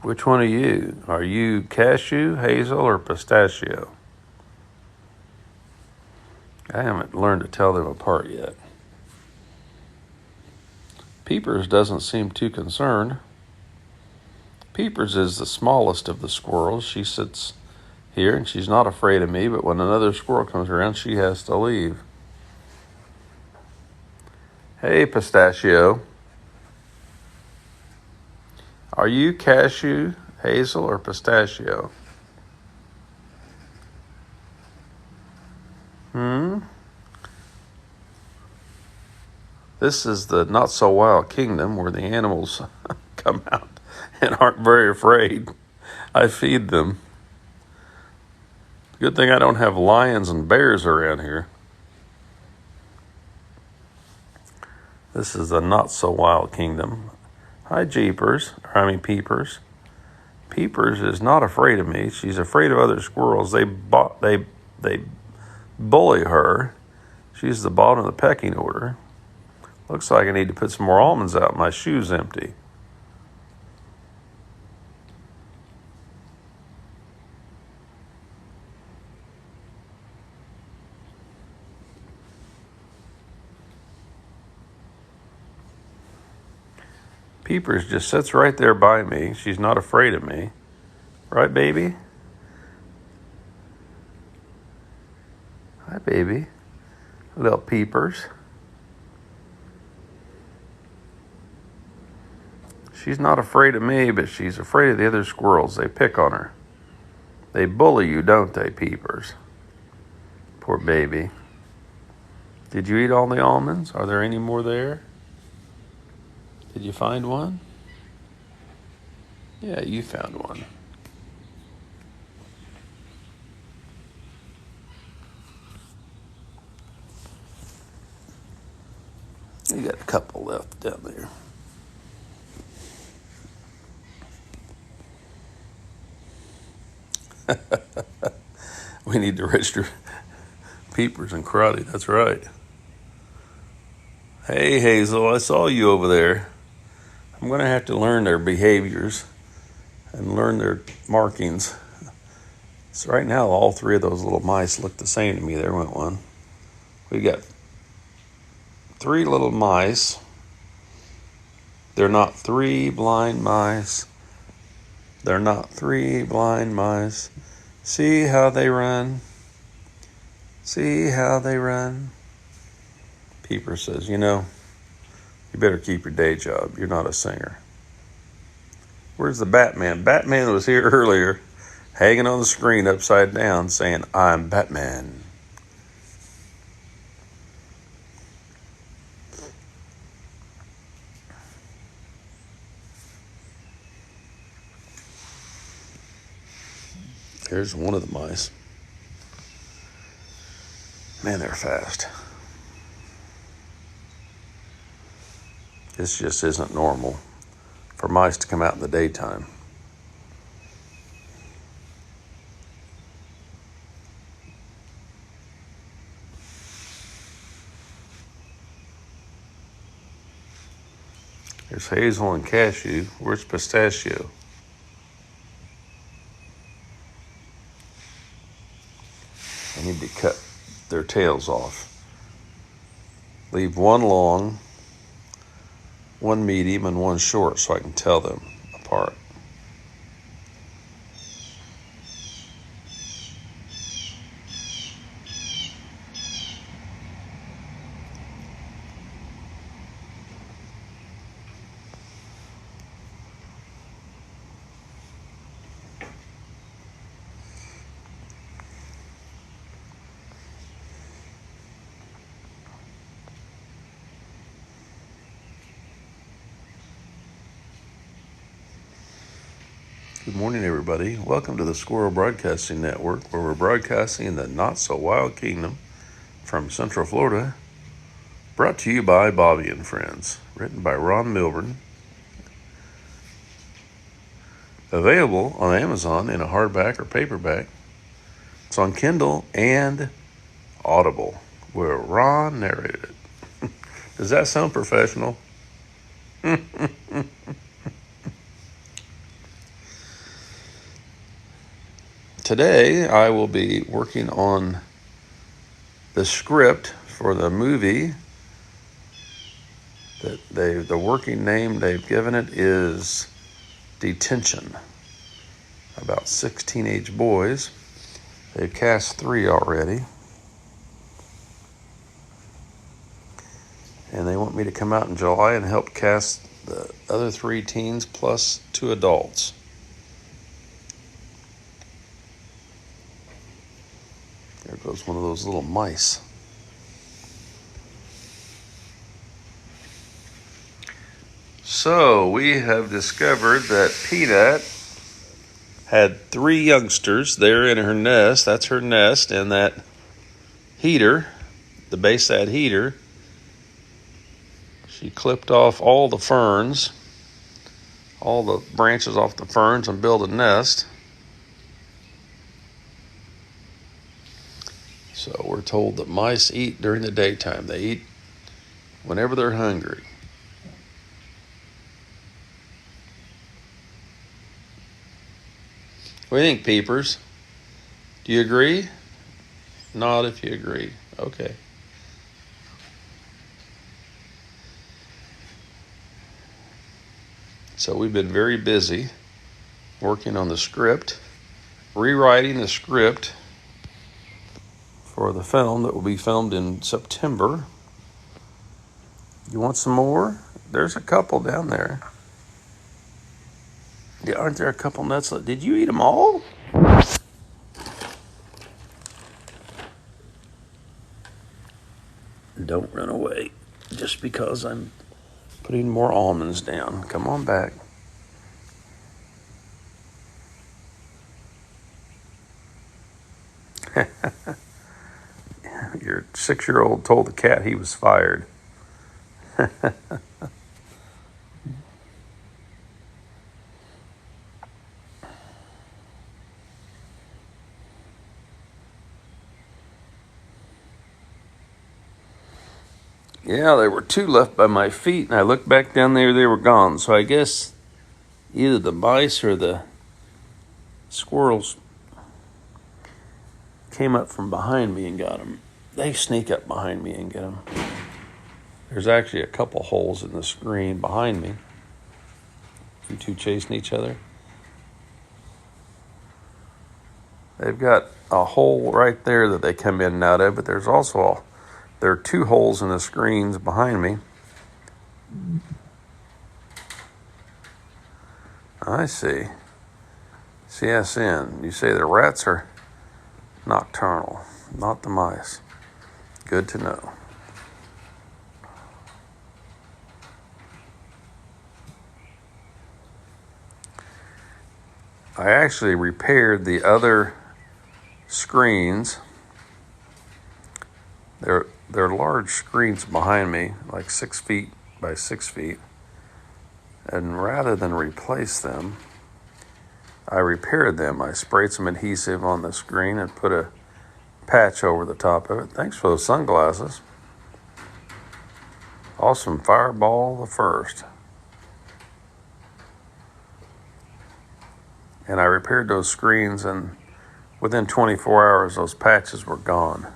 Which one are you? Are you Cashew, Hazel, or pistachio? I haven't learned to tell them apart yet. Peepers doesn't seem too concerned. Peepers is the smallest of the squirrels. She sits here and she's not afraid of me, but when another squirrel comes around, she has to leave. Hey, Pistachio. Are you Cashew, Hazel, or Pistachio? This is the not-so-wild kingdom where the animals come out and aren't very afraid. I feed them. Good thing I don't have lions and bears around here. This is the not-so-wild kingdom. Hi, Peepers. Peepers is not afraid of me. She's afraid of other squirrels. They bully her. She's the bottom of the pecking order. Looks like I need to put some more almonds out. My shoe's empty. Peepers just sits right there by me. She's not afraid of me. Right, baby? Hi, baby. Little Peepers. She's not afraid of me, but she's afraid of the other squirrels. They pick on her. They bully you, don't they, Peepers? Poor baby. Did you eat all the almonds? Are there any more there? Did you find one? Yeah, you found one. You got a couple left down there. We need to register Peepers and Karate. That's right. Hey, Hazel, I saw you over there. I'm going to have to learn their behaviors and learn their markings. So right now, all 3 of those little mice look the same to me. There went one. We got 3 little mice. They're not 3 blind mice. They're not 3 blind mice. See how they run. See how they run. Peeper says, you better keep your day job. You're not a singer. Where's the Batman? Batman was here earlier, hanging on the screen upside down, saying, I'm Batman. Here's one of the mice. Man, they're fast. This just isn't normal for mice to come out in the daytime. There's Hazel and Cashew. Where's Pistachio? I need to cut their tails off. Leave one long, one medium, and one short so I can tell them apart. Good morning, everybody. Welcome to the Squirrel Broadcasting Network, where we're broadcasting in the not-so-wild kingdom from Central Florida. Brought to you by Bobby and Friends. Written by Ron Milburn. Available on Amazon in a hardback or paperback. It's on Kindle and Audible, where Ron narrated it. Does that sound professional? Today, I will be working on the script for the movie. The working name they've given it is Detention. About 6 teenage boys. They've cast 3 already. And they want me to come out in July and help cast the other 3 teens plus 2 adults. There goes one of those little mice. So we have discovered that Peanut had 3 youngsters there in her nest. That's her nest, and that heater, the base of that heater, she clipped off all the ferns, all the branches off the ferns, and built a nest. So we're told that mice eat during the daytime. They eat whenever they're hungry. What do you think, Peepers? Do you agree? Nod if you agree. Okay. So we've been very busy working on the script, rewriting the script for the film that will be filmed in September. You want some more? There's a couple down there. Yeah, aren't there a couple nuts? Did you eat them all? Don't run away just because I'm putting more almonds down. Come on back. Your 6-year-old told the cat he was fired. Yeah, there were 2 left by my feet, and I looked back down there, they were gone. So I guess either the mice or the squirrels came up from behind me and got them. They sneak up behind me and get them. There's actually a couple holes in the screen behind me. You 2 chasing each other. They've got a hole right there that they come in and out of, but there's also a There are 2 holes in the screens behind me. I see. CSN. You say the rats are nocturnal, not the mice. Good to know. I actually repaired the other screens. They're large screens behind me, like 6 feet by 6 feet. And rather than replace them, I repaired them. I sprayed some adhesive on the screen and put a patch over the top of it. Thanks for those sunglasses. Awesome Fireball the First. And I repaired those screens, and within 24 hours, those patches were gone.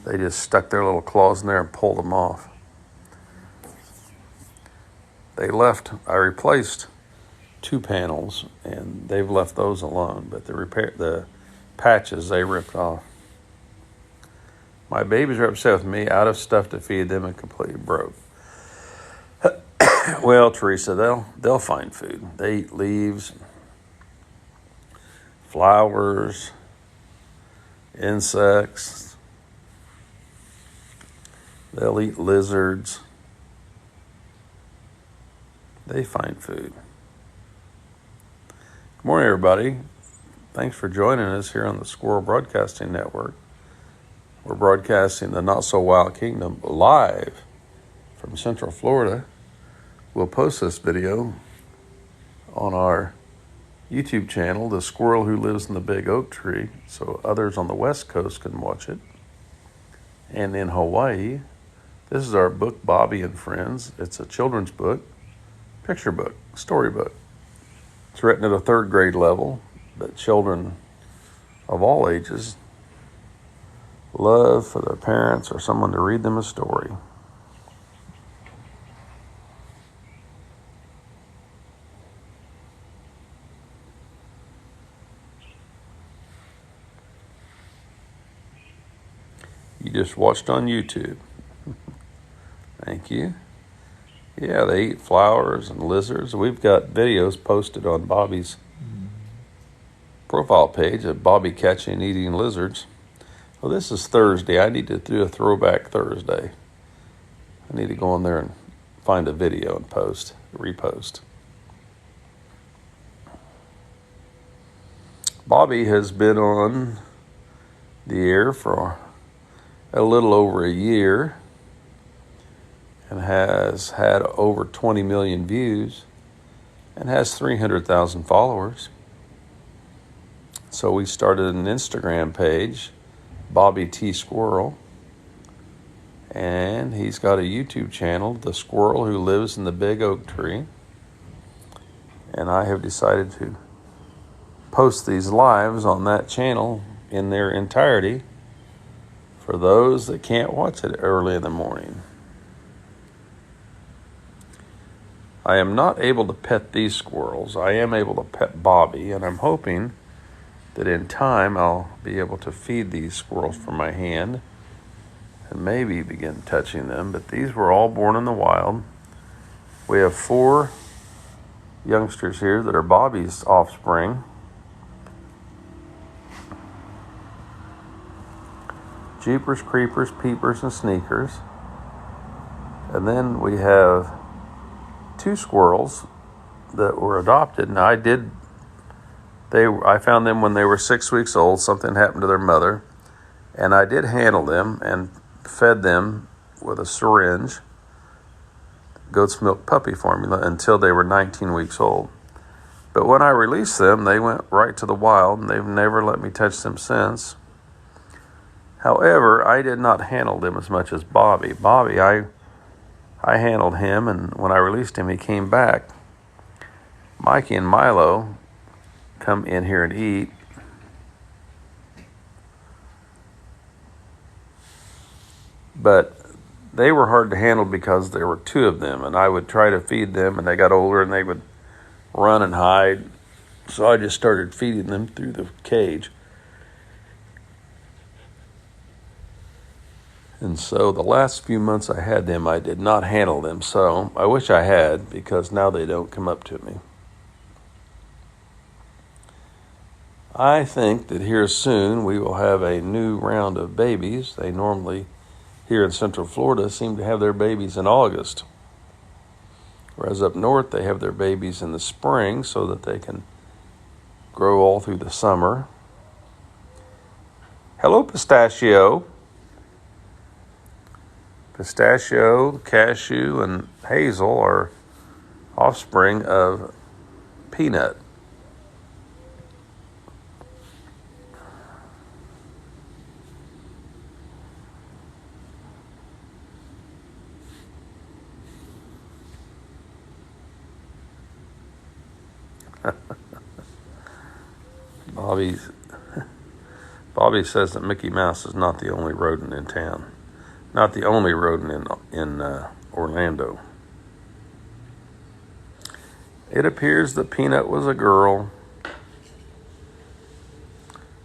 They just stuck their little claws in there and pulled them off. I replaced 2 panels, and they've left those alone, but the patches they ripped off. My babies are upset with me, out of stuff to feed them and completely broke. Well, Teresa, they'll find food. They eat leaves, flowers, insects. They'll eat lizards. They find food. Good morning, everybody. Thanks for joining us here on the Squirrel Broadcasting Network. We're broadcasting the Not So Wild Kingdom live from Central Florida. We'll post this video on our YouTube channel, The Squirrel Who Lives in the Big Oak Tree, so others on the West Coast can watch it. And in Hawaii, this is our book, Bobby and Friends. It's a children's book, picture book, storybook. It's written at a 3rd grade level, but children of all ages love for their parents or someone to read them a story. You just watched on YouTube. Thank you. Yeah, they eat flowers and lizards. We've got videos posted on Bobby's profile page of Bobby catching and eating lizards. Well, this is Thursday. I need to do a throwback Thursday. I need to go on there and find a video and repost. Bobby has been on the air for a little over a year and has had over 20 million views and has 300,000 followers. So we started an Instagram page, Bobby T. Squirrel, and he's got a YouTube channel, The Squirrel Who Lives in the Big Oak Tree. And I have decided to post these lives on that channel in their entirety for those that can't watch it early in the morning. I am not able to pet these squirrels. I am able to pet Bobby, and I'm hoping that in time I'll be able to feed these squirrels from my hand and maybe begin touching them. But these were all born in the wild. We have 4 youngsters here that are Bobby's offspring. Jeepers, Creepers, Peepers, and Sneakers. And then we have 2 squirrels that were adopted. And I found them when they were 6 weeks old. Something happened to their mother. And I did handle them and fed them with a syringe, goat's milk puppy formula, until they were 19 weeks old. But when I released them, they went right to the wild, and they've never let me touch them since. However, I did not handle them as much as Bobby. Bobby, I handled him, and when I released him, he came back. Mikey and Milo come in here and eat. But they were hard to handle because there were 2 of them, and I would try to feed them, and they got older, and they would run and hide. So I just started feeding them through the cage. And so the last few months I had them, I did not handle them. So I wish I had, because now they don't come up to me. I think that here soon we will have a new round of babies. They normally, here in Central Florida, seem to have their babies in August. Whereas up north, they have their babies in the spring so that they can grow all through the summer. Hello, Pistachio. Pistachio, Cashew, and Hazel are offspring of Peanut. Bobby says that Mickey Mouse is not the only rodent in town. Not the only rodent in Orlando. It appears that Peanut was a girl.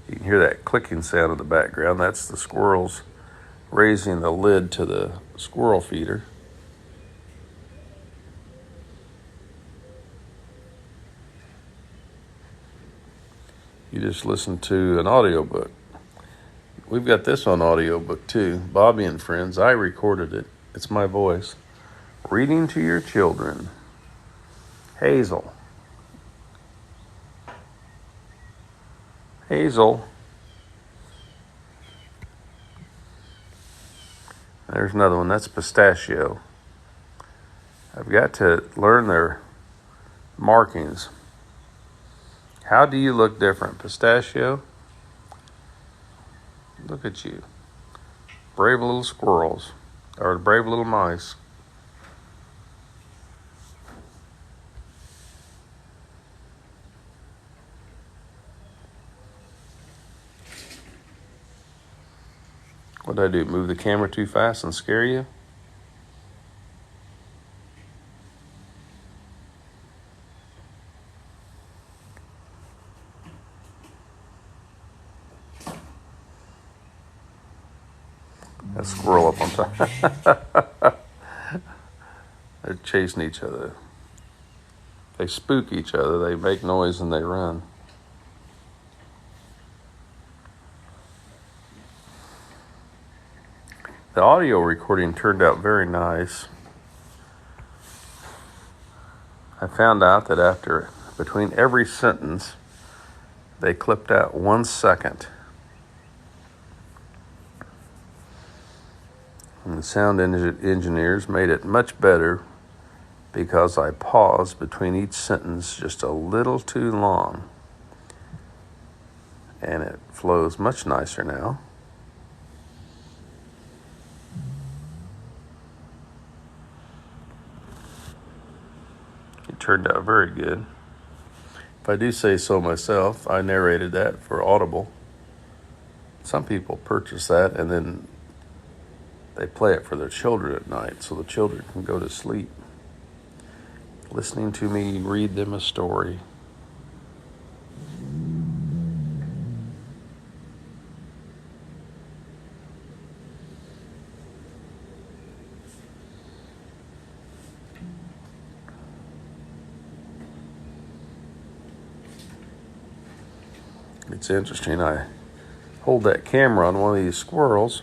You can hear that clicking sound in the background. That's the squirrels raising the lid to the squirrel feeder. You just listened to an audiobook. We've got this on audiobook too. Bobby and Friends. I recorded it. It's my voice. Reading to your children. Hazel. Hazel. There's another one. That's Pistachio. I've got to learn their markings. How do you look different, Pistachio? Look at you. Brave little squirrels. Or brave little mice. What did I do? Move the camera too fast and scare you? That squirrel up on top. They're chasing each other. They spook each other. They make noise and they run. The audio recording turned out very nice. I found out that between every sentence, they clipped out 1 second. And the sound engineers made it much better because I paused between each sentence just a little too long. And it flows much nicer now. It turned out very good. If I do say so myself, I narrated that for Audible. Some people purchase that and then they play it for their children at night so the children can go to sleep, listening to me read them a story. It's interesting. I hold that camera on one of these squirrels,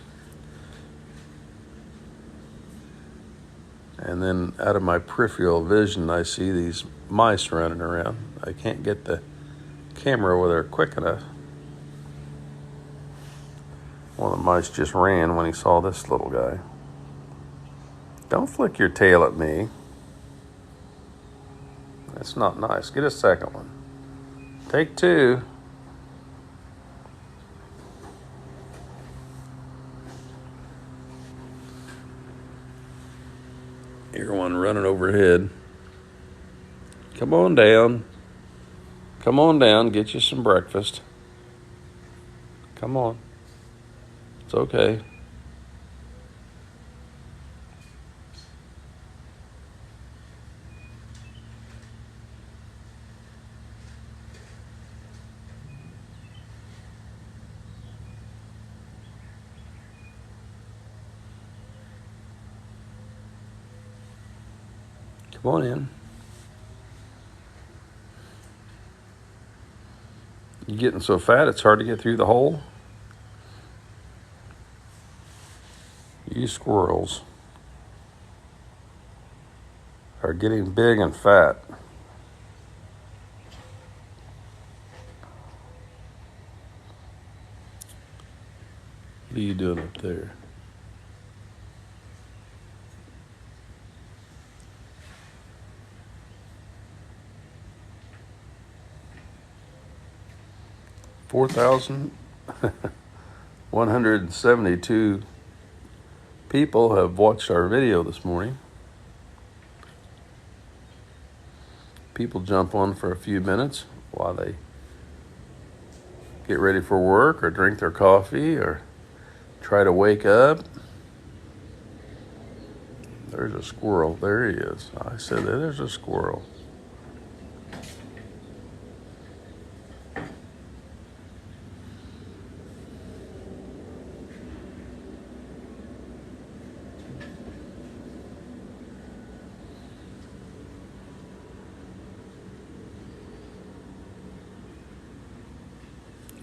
and then out of my peripheral vision, I see these mice running around. I can't get the camera over there quick enough. One of the mice just ran when he saw this little guy. Don't flick your tail at me. That's not nice. Get a second one. Take two. Here's one running overhead. Come on down. Come on down. Get you some breakfast. Come on. It's okay. Come on in. You're getting so fat it's hard to get through the hole. You squirrels are getting big and fat. What are you doing up there? $4,172 people have watched our video this morning. People jump on for a few minutes while they get ready for work or drink their coffee or try to wake up. There's a squirrel. There he is. I said that there's a squirrel.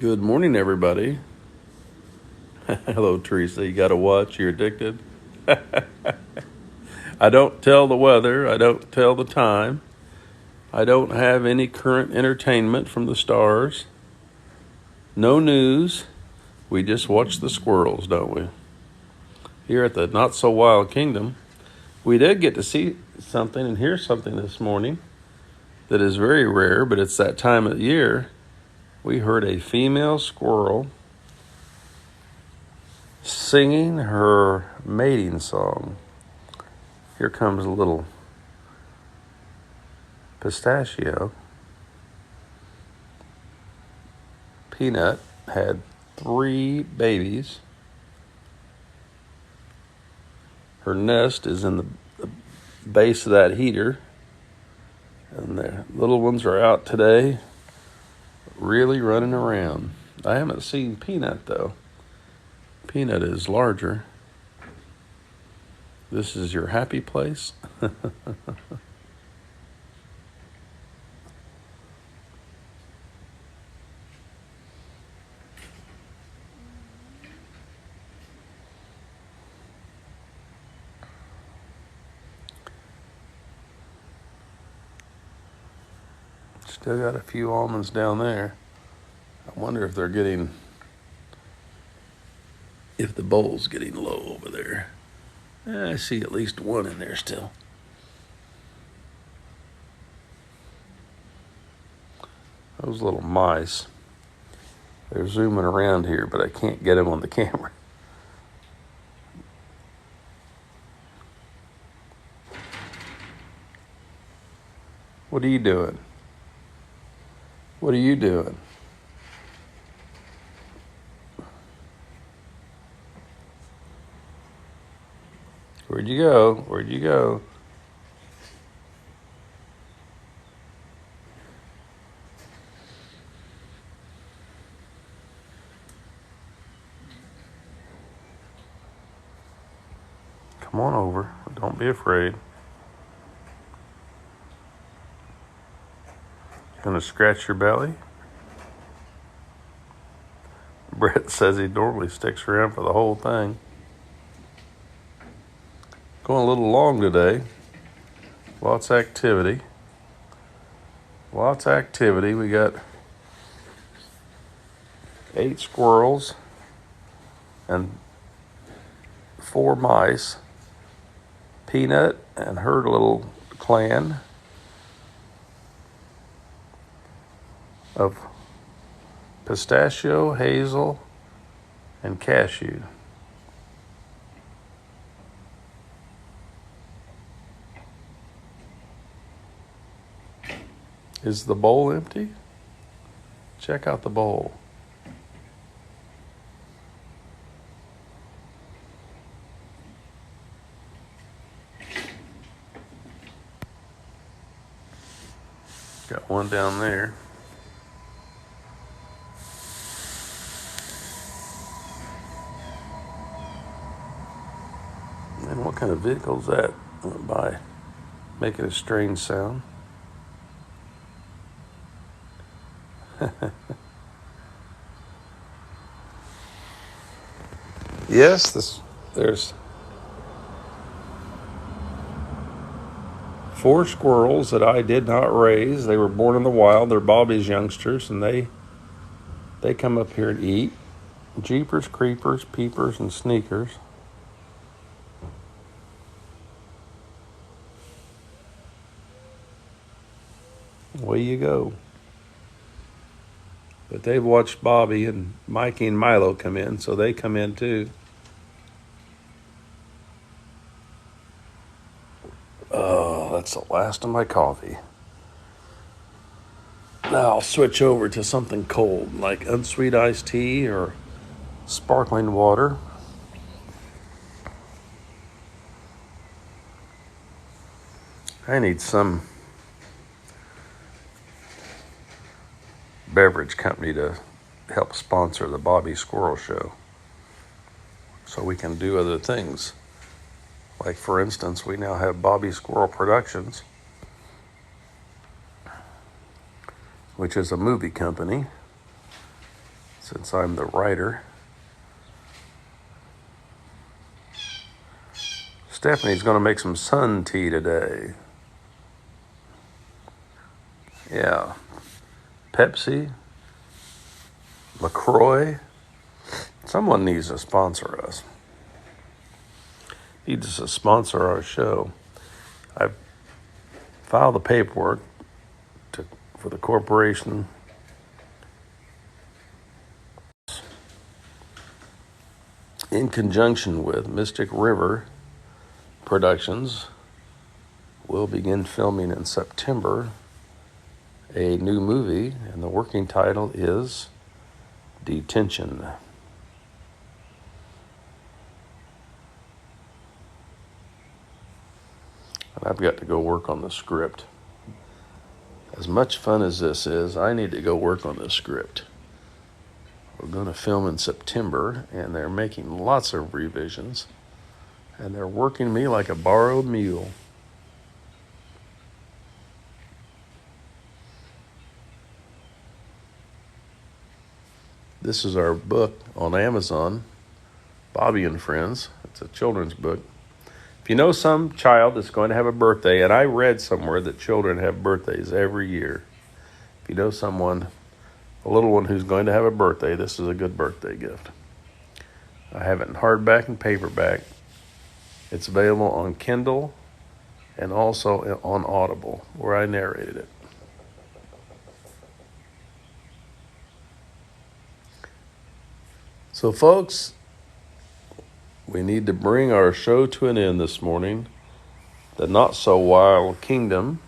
Good morning, everybody. Hello, Teresa. You got to watch. You're addicted. I don't tell the weather. I don't tell the time. I don't have any current entertainment from the stars. No news. We just watch the squirrels, don't we? Here at the Not So Wild Kingdom, we did get to see something and hear something this morning that is very rare, but it's that time of year. We heard a female squirrel singing her mating song. Here comes a little Pistachio. Peanut had 3 babies. Her nest is in the base of that heater. And the little ones are out today, really running around. I haven't seen Peanut, though. Peanut is larger. This is your happy place. Still got a few almonds down there. I wonder if they're getting, if the bowl's getting low over there. I see at least one in there still. Those little mice, they're zooming around here, but I can't get them on the camera. What are you doing? What are you doing? Where'd you go? Where'd you go? Come on over. Don't be afraid. Gonna scratch your belly? Brett says he normally sticks around for the whole thing. Going a little long today. Lots of activity. We got 8 squirrels and 4 mice. Peanut and her little clan of pistachio, hazel, and cashew. Is the bowl empty? Check out the bowl. Got one down there. And what kind of vehicle is that? Went by. making a strange sound. Yes, there's 4 squirrels that I did not raise. They were born in the wild. They're Bobby's youngsters, and they come up here and eat. Jeepers, creepers, peepers, and sneakers. Away you go. But they've watched Bobby and Mikey and Milo come in, so they come in too. Oh, that's the last of my coffee. Now I'll switch over to something cold, like unsweet iced tea or sparkling water. I need some beverage company to help sponsor the Bobby Squirrel Show so we can do other things. Like, for instance, we now have Bobby Squirrel Productions, which is a movie company, since I'm the writer. Stephanie's going to make some sun tea today. Yeah. Pepsi, LaCroix. Someone needs to sponsor us. Needs to sponsor our show. I've filed the paperwork for the corporation. In conjunction with Mystic River Productions, we'll begin filming in September a new movie, and the working title is Detention. And I've got to go work on the script. As much fun as this is, I need to go work on the script. We're going to film in September, and they're making lots of revisions, and they're working me like a borrowed mule. This is our book on Amazon, Bobby and Friends. It's a children's book. If you know some child that's going to have a birthday, and I read somewhere that children have birthdays every year. If you know someone, a little one who's going to have a birthday, this is a good birthday gift. I have it in hardback and paperback. It's available on Kindle and also on Audible, where I narrated it. So, folks, we need to bring our show to an end this morning. The Not So Wild Kingdom,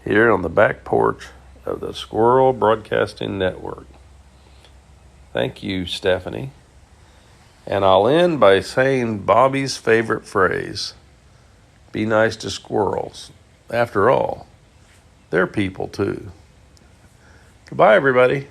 here on the back porch of the Squirrel Broadcasting Network. Thank you, Stephanie. And I'll end by saying Bobby's favorite phrase: be nice to squirrels. After all, they're people too. Goodbye, everybody.